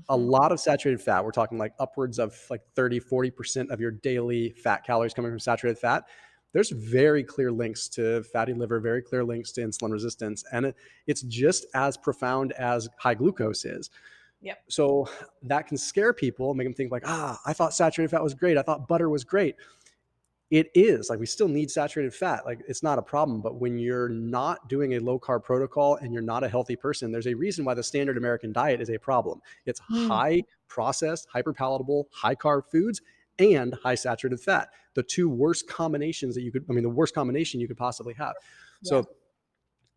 a lot of saturated fat, we're talking like upwards of like 30, 40% of your daily fat calories coming from saturated fat. There's very clear links to fatty liver, very clear links to insulin resistance. And it's just as profound as high glucose is. Yep. So that can scare people, make them think like, I thought saturated fat was great. I thought butter was great. It is. Like, we still need saturated fat. Like, it's not a problem. But when you're not doing a low carb protocol and you're not a healthy person, there's a reason why the standard American diet is a problem. It's high processed, hyper palatable, high carb foods and high saturated fat, the two worst combinations that the worst combination you could possibly have. Yeah. So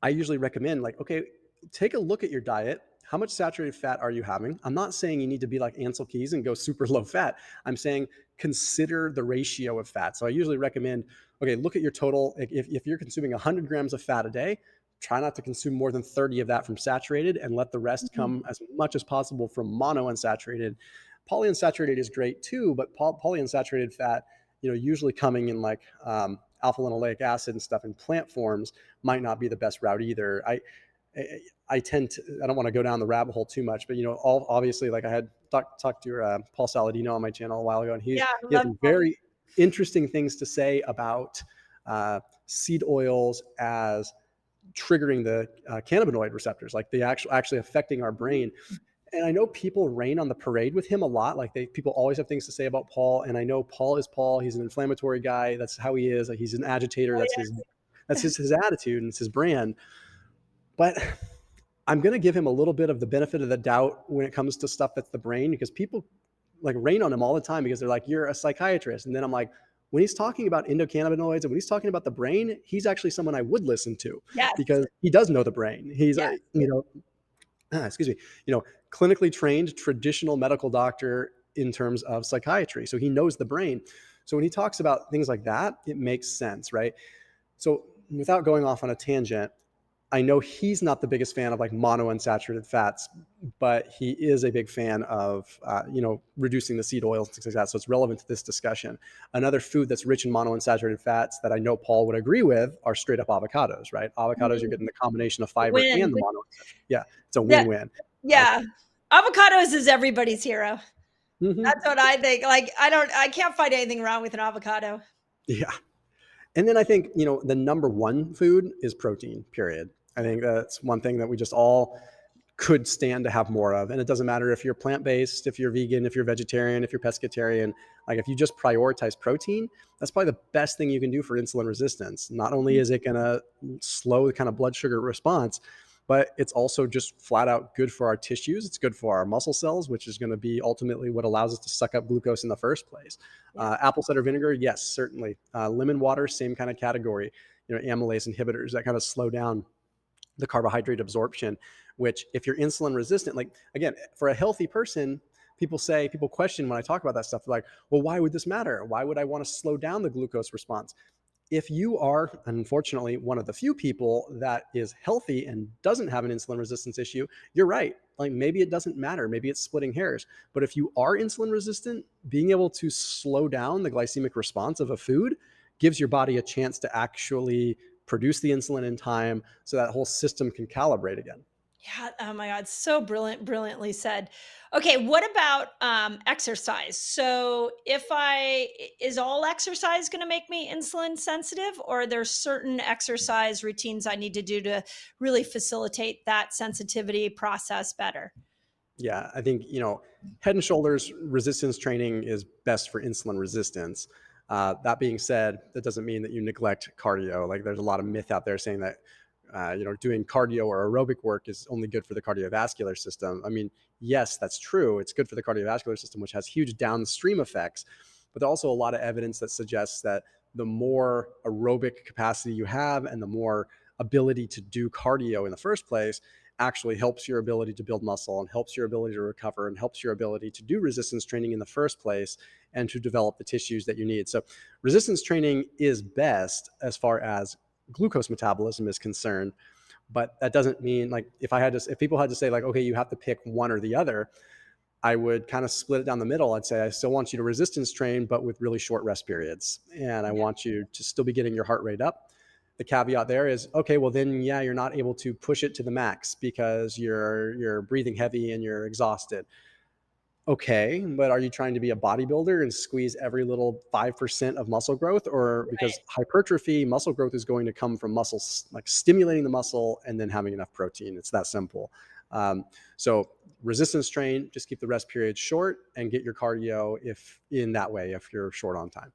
I usually recommend, like, okay, take a look at your diet. How much saturated fat are you having? I'm not saying you need to be like Ansel Keys and go super low fat. I'm saying consider the ratio of fat. So I usually recommend, okay, look at your total. If you're consuming 100 grams of fat a day, try not to consume more than 30 of that from saturated, and let the rest come as much as possible from monounsaturated. Polyunsaturated is great too, but polyunsaturated fat, usually coming in like alpha linoleic acid and stuff in plant forms, might not be the best route either. I tend to, I don't want to go down the rabbit hole too much, but obviously, like I had talked to Paul Saladino on my channel a while ago, and he has some very interesting things to say about seed oils as triggering the cannabinoid receptors, like they actually affecting our brain. And I know people rain on the parade with him a lot. Like people always have things to say about Paul. And I know Paul is Paul. He's an inflammatory guy. That's how he is. Like, he's an agitator. That's his attitude, and it's his brand. But I'm going to give him a little bit of the benefit of the doubt when it comes to stuff that's the brain, because people like rain on him all the time because they're like, you're a psychiatrist. And then I'm like, when he's talking about endocannabinoids and when he's talking about the brain, he's actually someone I would listen to, because he does know the brain. He's clinically trained traditional medical doctor in terms of psychiatry. So he knows the brain. So when he talks about things like that, it makes sense, right? So without going off on a tangent, I know he's not the biggest fan of like monounsaturated fats, but he is a big fan of, reducing the seed oils and things like that. So it's relevant to this discussion. Another food that's rich in monounsaturated fats that I know Paul would agree with are straight up avocados, right? Avocados, you're getting the combination of fiber and the monounsaturated. Yeah, it's a win-win. Yeah. Avocados is everybody's hero. That's what I think. Like, I can't find anything wrong with an avocado. Yeah. And then I think, the number one food is protein, period. I think that's one thing that we just all could stand to have more of. And it doesn't matter if you're plant-based, if you're vegan, if you're vegetarian, if you're pescatarian. Like, if you just prioritize protein, that's probably the best thing you can do for insulin resistance. Not only is it going to slow the kind of blood sugar response, but it's also just flat out good for our tissues. It's good for our muscle cells, which is going to be ultimately what allows us to suck up glucose in the first place. Apple cider vinegar, yes, certainly. Lemon water, same kind of category. Amylase inhibitors that kind of slow down the carbohydrate absorption, which if you're insulin resistant, like, again, for a healthy person, people question when I talk about that stuff, like, well, why would this matter? Why would I want to slow down the glucose response? If you are, unfortunately, one of the few people that is healthy and doesn't have an insulin resistance issue, you're right. Like, maybe it doesn't matter. Maybe it's splitting hairs. But if you are insulin resistant, being able to slow down the glycemic response of a food gives your body a chance to actually produce the insulin in time so that whole system can calibrate again. Yeah. Oh my God. So brilliantly said. Okay. What about exercise? So is all exercise going to make me insulin sensitive, or are there certain exercise routines I need to do to really facilitate that sensitivity process better? Yeah. I think, head and shoulders resistance training is best for insulin resistance. That being said, that doesn't mean that you neglect cardio. Like, there's a lot of myth out there saying that, doing cardio or aerobic work is only good for the cardiovascular system. I mean, yes, that's true. It's good for the cardiovascular system, which has huge downstream effects. But there's also a lot of evidence that suggests that the more aerobic capacity you have and the more ability to do cardio in the first place actually helps your ability to build muscle and helps your ability to recover and helps your ability to do resistance training in the first place and to develop the tissues that you need. So resistance training is best as far as glucose metabolism is concerned, but that doesn't mean, like, if people had to say, like, okay, you have to pick one or the other, I would kind of split it down the middle. I'd say, I still want you to resistance train, but with really short rest periods. And I want you to still be getting your heart rate up. The caveat there is, okay, well then, yeah, you're not able to push it to the max because you're breathing heavy and you're exhausted. Okay, but are you trying to be a bodybuilder and squeeze every little 5% of muscle growth? Or because hypertrophy, muscle growth is going to come from muscles, like stimulating the muscle and then having enough protein. It's that simple. So resistance train, just keep the rest periods short and get your cardio if you're short on time.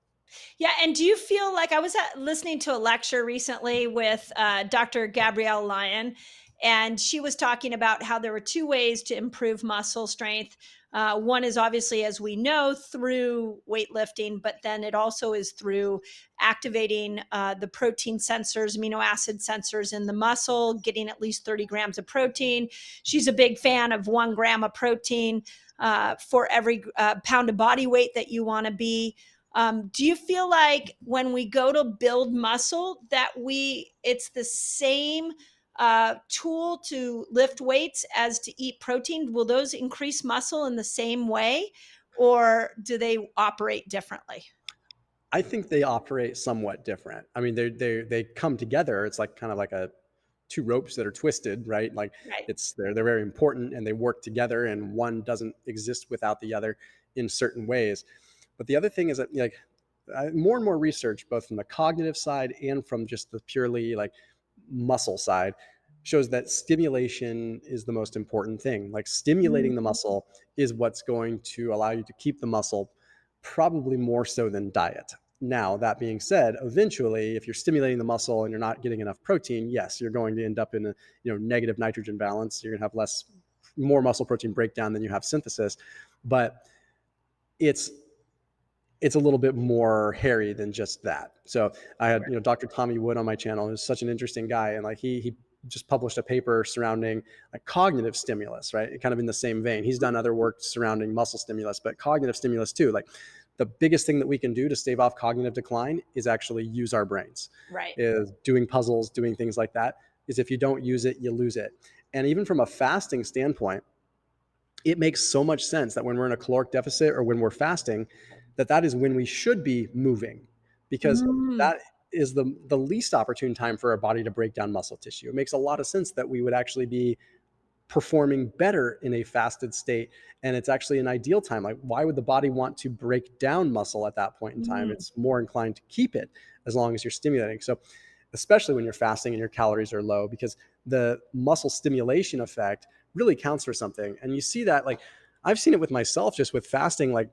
Yeah. And do you feel like I was listening to a lecture recently with Dr. Gabrielle Lyon, and she was talking about how there were two ways to improve muscle strength. One is obviously, as we know, through weightlifting, but then it also is through activating the protein sensors, amino acid sensors in the muscle, getting at least 30 grams of protein. She's a big fan of 1 gram of protein for every pound of body weight that you want to be. Do you feel like when we go to build muscle that it's the same tool to lift weights as to eat protein? Will those increase muscle in the same way, or do they operate differently? I think they operate somewhat different. I mean, they come together. It's like kind of like two ropes that are twisted, right? Like Right. they're very important and they work together, and one doesn't exist without the other in certain ways. But the other thing is that like more and more research, both from the cognitive side and from just the purely like muscle side, shows that stimulation is the most important thing. Like stimulating the muscle is what's going to allow you to keep the muscle, probably more so than diet. Now, that being said, eventually, if you're stimulating the muscle and you're not getting enough protein, yes, you're going to end up in a negative nitrogen balance. You're going to have more muscle protein breakdown than you have synthesis. But it's a little bit more hairy than just that. So I had Dr. Tommy Wood on my channel, who's such an interesting guy, and like he just published a paper surrounding like cognitive stimulus, right? Kind of in the same vein. He's done other work surrounding muscle stimulus, but cognitive stimulus too. Like the biggest thing that we can do to stave off cognitive decline is actually use our brains. Right. Is doing puzzles, doing things like that. Is if you don't use it, you lose it. And even from a fasting standpoint, it makes so much sense that when we're in a caloric deficit or when we're fasting, that is when we should be moving, because that is the least opportune time for our body to break down muscle tissue. It makes a lot of sense that we would actually be performing better in a fasted state, and it's actually an ideal time. Like, why would the body want to break down muscle at that point in time? It's more inclined to keep it as long as you're stimulating. So especially when you're fasting and your calories are low, because the muscle stimulation effect really counts for something. And you see that, like I've seen it with myself just with fasting. Like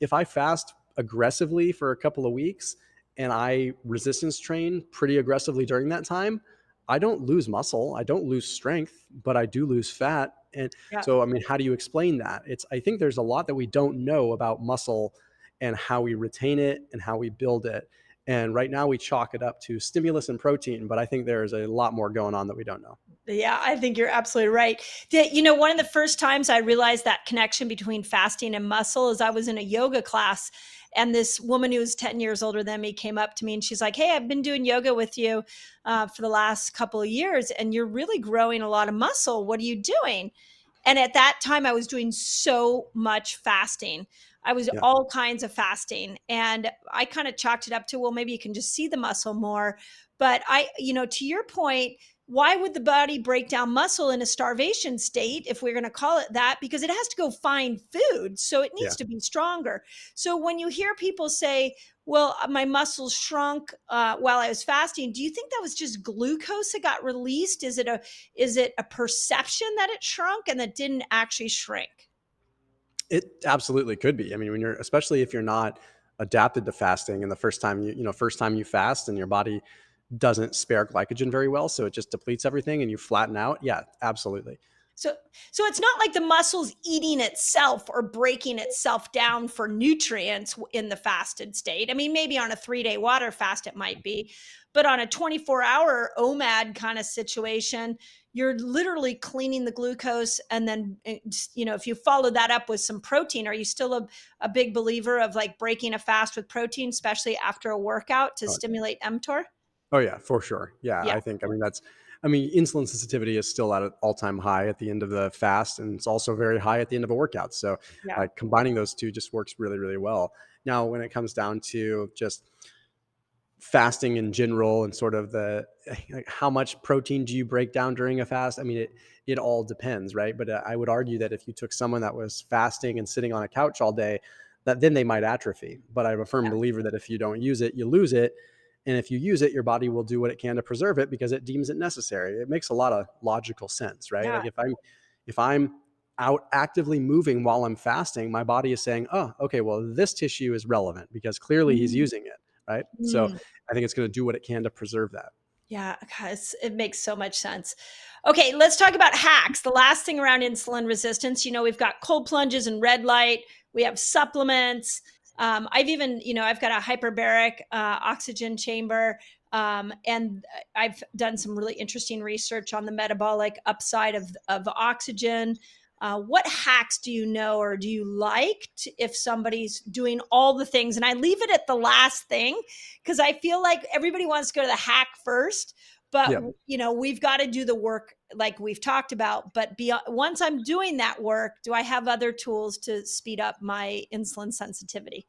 if I fast aggressively for a couple of weeks and I resistance train pretty aggressively during that time, I don't lose muscle, I don't lose strength, but I do lose fat. And so, I mean, how do you explain that? I think there's a lot that we don't know about muscle and how we retain it and how we build it. And right now we chalk it up to stimulus and protein, but I think there's a lot more going on that we don't know. Yeah, I think you're absolutely right. One of the first times I realized that connection between fasting and muscle is I was in a yoga class, and this woman who was 10 years older than me came up to me and she's like, "Hey, I've been doing yoga with you for the last couple of years, and you're really growing a lot of muscle. What are you doing?" And at that time, I was doing so much fasting. I was Yeah. all kinds of fasting. And I kind of chalked it up to, well, maybe you can just see the muscle more. But to your point, why would the body break down muscle in a starvation state, if we're going to call it that? Because it has to go find food. So it needs Yeah. to be stronger. So when you hear people say, well, my muscles shrunk while I was fasting, do you think that was just glucose that got released? Is it a perception that it shrunk and that didn't actually shrink? It absolutely could be. I mean, especially if you're not adapted to fasting, and the first time you fast and your body doesn't spare glycogen very well, so it just depletes everything and you flatten out. Yeah, absolutely. So it's not like the muscle's eating itself or breaking itself down for nutrients in the fasted state. I mean, maybe on a 3-day water fast, it might be, but on a 24-hour OMAD kind of situation, you're literally cleaning the glucose. And then, if you follow that up with some protein, are you still a big believer of like breaking a fast with protein, especially after a workout to stimulate mTOR? Oh yeah, for sure. Yeah, Yeah. I mean, insulin sensitivity is still at an all-time high at the end of the fast, and it's also very high at the end of a workout. So Yeah. combining those two just works really, really well. Now, when it comes down to just fasting in general and sort of like how much protein do you break down during a fast? I mean, it all depends, right? But I would argue that if you took someone that was fasting and sitting on a couch all day, that then they might atrophy. But I'm a firm believer that if you don't use it, you lose it. And if you use it, your body will do what it can to preserve it because it deems it necessary. It makes a lot of logical sense, right? Yeah. Like if I'm out actively moving while I'm fasting, my body is saying, "Oh, okay, well, this tissue is relevant because clearly he's using it," right? So I think it's going to do what it can to preserve that. Yeah, because it makes so much sense. Okay, let's talk about hacks. The last thing around insulin resistance, we've got cold plunges and red light. We have supplements. I've even, I've got a hyperbaric oxygen chamber. And I've done some really interesting research on the metabolic upside of oxygen. What hacks do you know or do you like if somebody's doing all the things? And I leave it at the last thing because I feel like everybody wants to go to the hack first, but Yeah. we've got to do the work like we've talked about. But once I'm doing that work, do I have other tools to speed up my insulin sensitivity?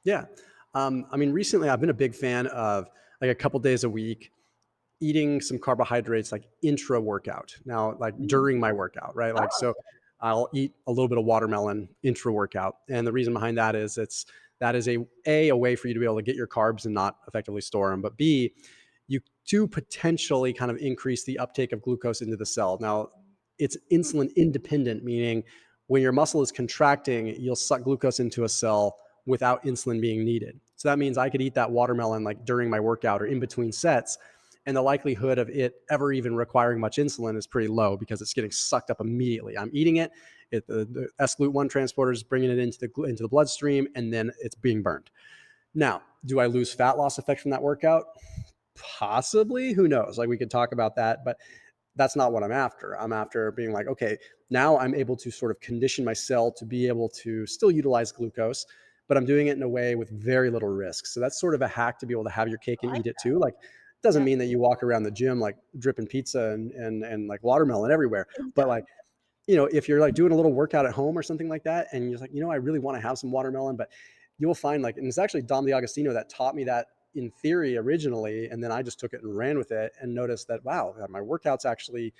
Yeah. I mean, recently I've been a big fan of like a couple days a week eating some carbohydrates like intra workout. Now, like Mm. during my workout, right? Like, Oh, so I'll eat a little bit of watermelon intra workout. And the reason behind that is that is a way for you to be able to get your carbs and not effectively store them. But B, you do potentially kind of increase the uptake of glucose into the cell. Now, it's insulin independent, meaning when your muscle is contracting, you'll suck glucose into a cell without insulin being needed. So that means I could eat that watermelon like during my workout or in between sets, and the likelihood of it ever even requiring much insulin is pretty low because it's getting sucked up immediately. I'm eating it, the sGLUT1 transporter is bringing it into the bloodstream, and then it's being burned. Now, do I lose fat loss effect from that workout? Possibly. Who knows? Like we could talk about that, but that's not what I'm after. I'm after being like, okay, now I'm able to sort of condition my cell to be able to still utilize glucose, but I'm doing it in a way with very little risk. So that's sort of a hack to be able to have your cake I and like eat it too. Like, it doesn't that. mean that you walk around the gym like dripping pizza and like watermelon everywhere, but like, if you're like doing a little workout at home or something like that, and you're like, I really want to have some watermelon, but you'll find like, and it's actually Dom D'Agostino that taught me that in theory originally, and then I just took it and ran with it and noticed that wow, my workouts actually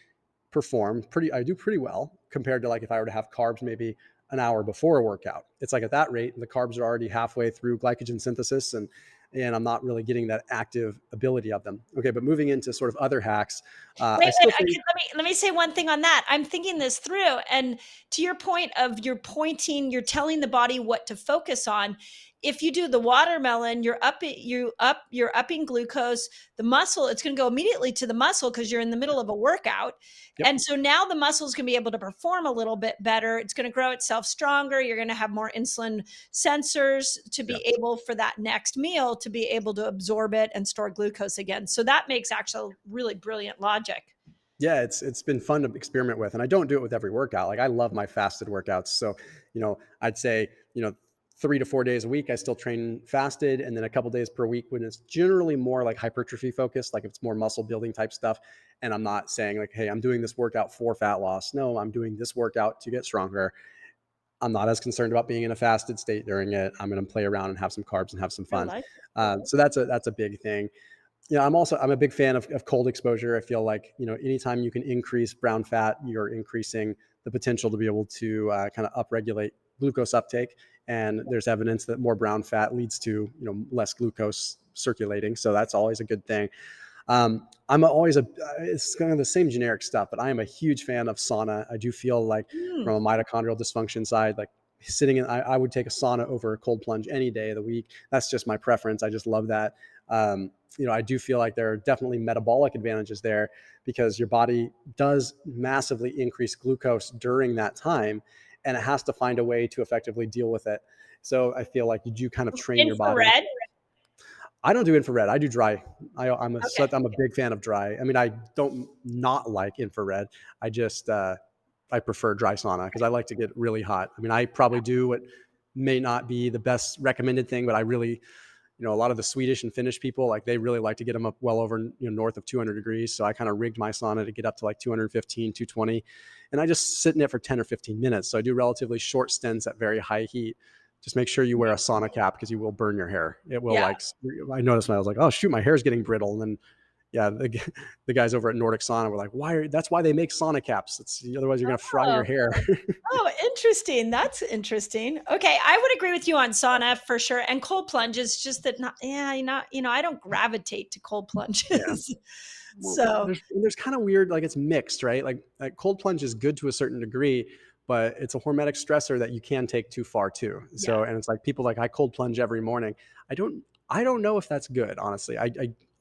I do pretty well compared to like if I were to have carbs maybe an hour before a workout. It's like at that rate, the carbs are already halfway through glycogen synthesis, and I'm not really getting that active ability of them. Okay, but moving into sort of other hacks, I Wait, still think let me say one thing on that. I'm thinking this through, and to your point of you're telling the body what to focus on. If you do the watermelon, you're upping glucose. The muscle, it's going to go immediately to the muscle because you're in the middle of a workout, yep, and so now the muscle is going to be able to perform a little bit better. It's going to grow itself stronger. You're going to have more insulin sensors to yeah. be able for that next meal to be able to absorb it and store glucose again. So that makes actual really brilliant logic. Yeah, it's been fun to experiment with, and I don't do it with every workout. Like I love my fasted workouts, so I'd say 3 to 4 days a week I still train fasted, and then a couple days per week when it's generally more like hypertrophy focused, like if it's more muscle building type stuff. And I'm not saying like, hey, I'm doing this workout for fat loss. No, I'm doing this workout to get stronger. I'm not as concerned about being in a fasted state during it. I'm going to play around and have some carbs and have some I fun. like So that's a big thing. I'm a big fan of cold exposure. I feel like anytime you can increase brown fat, you're increasing the potential to be able to kind of upregulate glucose uptake. And there's evidence that more brown fat leads to less glucose circulating. So that's always a good thing. I'm always it's kind of the same generic stuff, but I am a huge fan of sauna. I do feel like Mm. from a mitochondrial dysfunction side, like sitting in, I would take a sauna over a cold plunge any day of the week. That's just my preference. I just love that. I do feel like there are definitely metabolic advantages there because your body does massively increase glucose during that time, and it has to find a way to effectively deal with it. So I feel like you do kind of train your body. Infrared. I don't do infrared. I do dry. Okay. I'm a big fan of dry. I mean, I don't not like infrared. I just I prefer dry sauna because I like to get really hot. I mean, I probably do what may not be the best recommended thing, but I really, a lot of the Swedish and Finnish people, like they really like to get them up well over, north of 200 degrees. So I kind of rigged my sauna to get up to like 215, 220. And I just sit in it for 10 or 15 minutes. So I do relatively short stints at very high heat. Just make sure you wear a sauna cap because you will burn your hair. It will Yeah. like, I noticed when I was like, oh shoot, my hair is getting brittle. And then, yeah, the guys over at Nordic Sauna were like, that's why they make sauna caps. Otherwise you're going to fry your Oh, hair. oh, interesting. That's interesting. Okay, I would agree with you on sauna for sure, and cold plunges. Just that, not yeah, not I don't gravitate to cold Yeah. plunges. Well, So there's kind of weird, like it's mixed, right? Like cold plunge is good to a certain degree, but it's a hormetic stressor that you can take too far too. yeah, So, and it's like people like I cold plunge every morning. I don't know if that's good, honestly.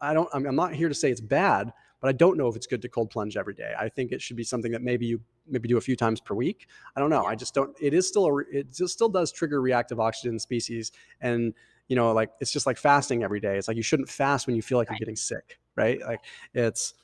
I'm not here to say it's bad, but I don't know if it's good to cold plunge every day. I think it should be something that maybe you do a few times per week. I don't know. Yeah. I just don't. It is still it just still does trigger reactive oxygen species, and like it's just like fasting every day. It's like you shouldn't fast when you feel like you're getting sick, right? Like it's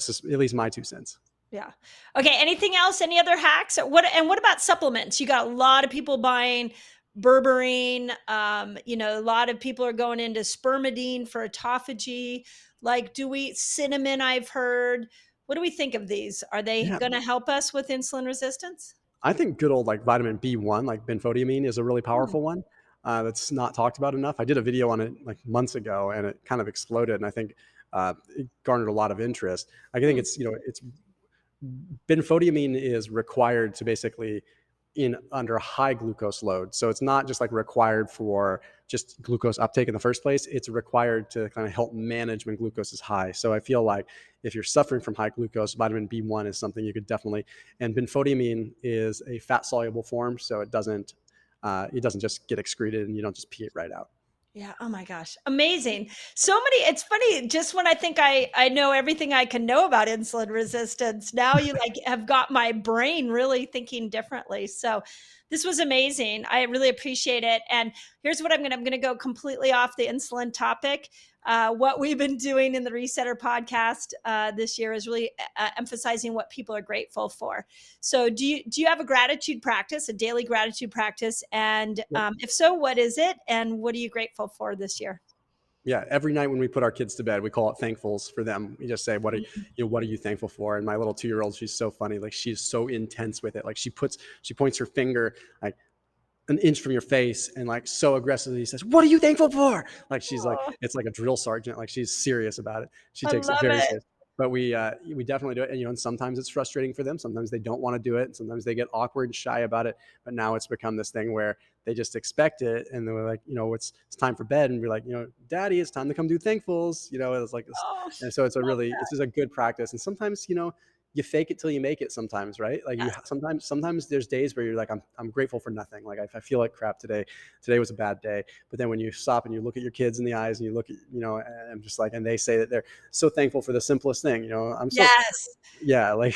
just at least my 2 cents. Yeah. Okay. Anything else? Any other hacks? What about supplements? You got a lot of people buying berberine. A lot of people are going into spermidine for autophagy. Like, do we cinnamon? I've heard. What do we think of these? Are they Yeah, going to help us with insulin resistance? I think good old like vitamin B1, like benfotiamine, is a really Hmm. powerful one that's not talked about enough. I did a video on it like months ago, and it kind of exploded, and I think it garnered a lot of interest. I think Hmm. it's benfotiamine is required to basically in under high glucose load. So it's not just like required for just glucose uptake in the first place. It's required to kind of help manage when glucose is high. So I feel like if you're suffering from high glucose, vitamin B1 is something you could definitely. And benfotiamine is a fat soluble form, so it doesn't just get excreted and you don't just pee it right out. Yeah. Oh my gosh. Amazing. So many. It's funny. Just when I think I know everything I can know about insulin resistance, now you like have got my brain really thinking differently. So this was amazing. I really appreciate it. And here's what I'm going to go completely off the insulin topic. What we've been doing in the Resetter podcast this year is really emphasizing what people are grateful for. So do you have a gratitude practice, a daily gratitude practice? And Yep. if so, what is it? And what are you grateful for this year? Yeah, every night when we put our kids to bed, we call it thankfuls for them. We just say, what are you thankful for?" And my little 2-year-old, she's so funny. Like she's so intense with it. Like she points her finger like an inch from your face and like so aggressively says, "What are you thankful for?" Like she's like, Oh, it's like a drill sergeant. Like she's serious about it. She I takes it love very it. serious. But we definitely do it. And sometimes it's frustrating for them. Sometimes they don't want to do it. And sometimes they get awkward and shy about it. But now it's become this thing where they just expect it. And they're like, it's time for bed. And we're like, "Daddy, it's time to come do thankfuls." It's like this. Oh, And so love this that. is a good practice. And sometimes, you fake it till you make it sometimes, right? Like Yes. sometimes there's days where you're like, I'm grateful for nothing. Like I feel like crap today was a bad day. But then when you stop and you look at your kids in the eyes and you look at, and I'm just like, and they say that they're so thankful for the simplest thing, I'm so, Yes. yeah, like,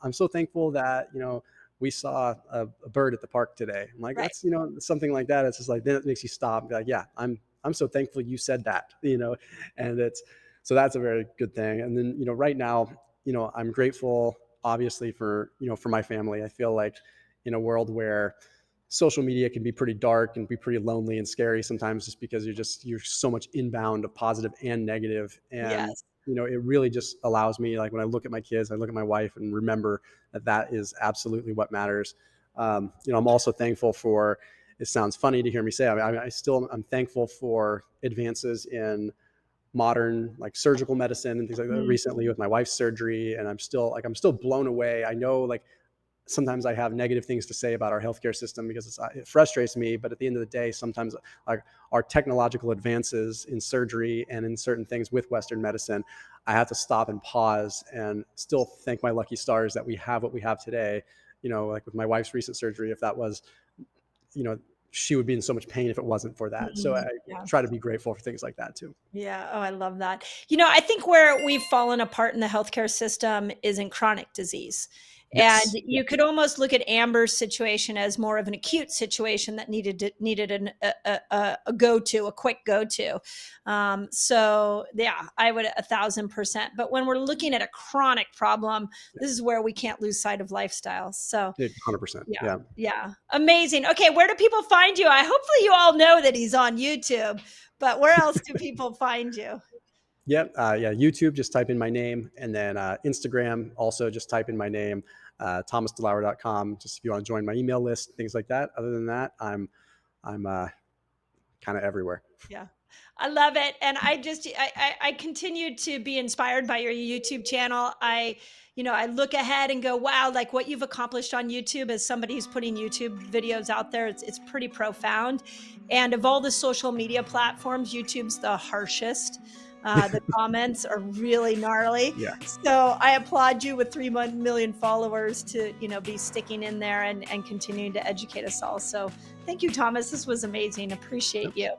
I'm so thankful that, we saw a bird at the park today. I'm like, Right. that's, something like that. It's just like, then it makes you stop and be like, yeah, I'm so thankful you said that, and so that's a very good thing. And then, right now, I'm grateful obviously for my family. I feel like in a world where social media can be pretty dark and be pretty lonely and scary sometimes, just because you're so much inbound of positive and negative. And Yes. it really just allows me, like when I look at my kids, I look at my wife and remember that is absolutely what matters. I'm also thankful for, it sounds funny to hear me say, I'm thankful for advances in modern like surgical medicine and things like that Mm. recently with my wife's surgery. And I'm still blown away. I know, like, sometimes I have negative things to say about our healthcare system because it frustrates me. But at the end of the day, sometimes like our technological advances in surgery and in certain things with Western medicine, I have to stop and pause and still thank my lucky stars that we have what we have today. Like with my wife's recent surgery, if that was, you know, she would be in so much pain if it wasn't for that. So I Mm. Yeah. try to be grateful for things like that too. Yeah. Oh, I love that. I think where we've fallen apart in the healthcare system is in chronic disease. And Yes. you could almost look at Amber's situation as more of an acute situation that needed a go to, a quick go to. So yeah, I would 1,000%. But when we're looking at a chronic problem, this is where we can't lose sight of lifestyle. So 100%. yeah. Yeah. Yeah. Amazing. Okay. Where do people find you? Hopefully you all know that he's on YouTube, but where else do people find you? Yep. Yeah. YouTube, just type in my name. And then Instagram, also just type in my name, thomasdelauer.com, just if you want to join my email list, things like that. Other than that, I'm kind of everywhere. Yeah. I love it. And I continue to be inspired by your YouTube channel. I look ahead and go, wow, like what you've accomplished on YouTube as somebody who's putting YouTube videos out there, it's pretty profound. And of all the social media platforms, YouTube's the harshest. The comments are really gnarly. Yeah. So I applaud you with 3 million followers to, be sticking in there and continuing to educate us all. So thank you, Thomas. This was amazing. Appreciate you.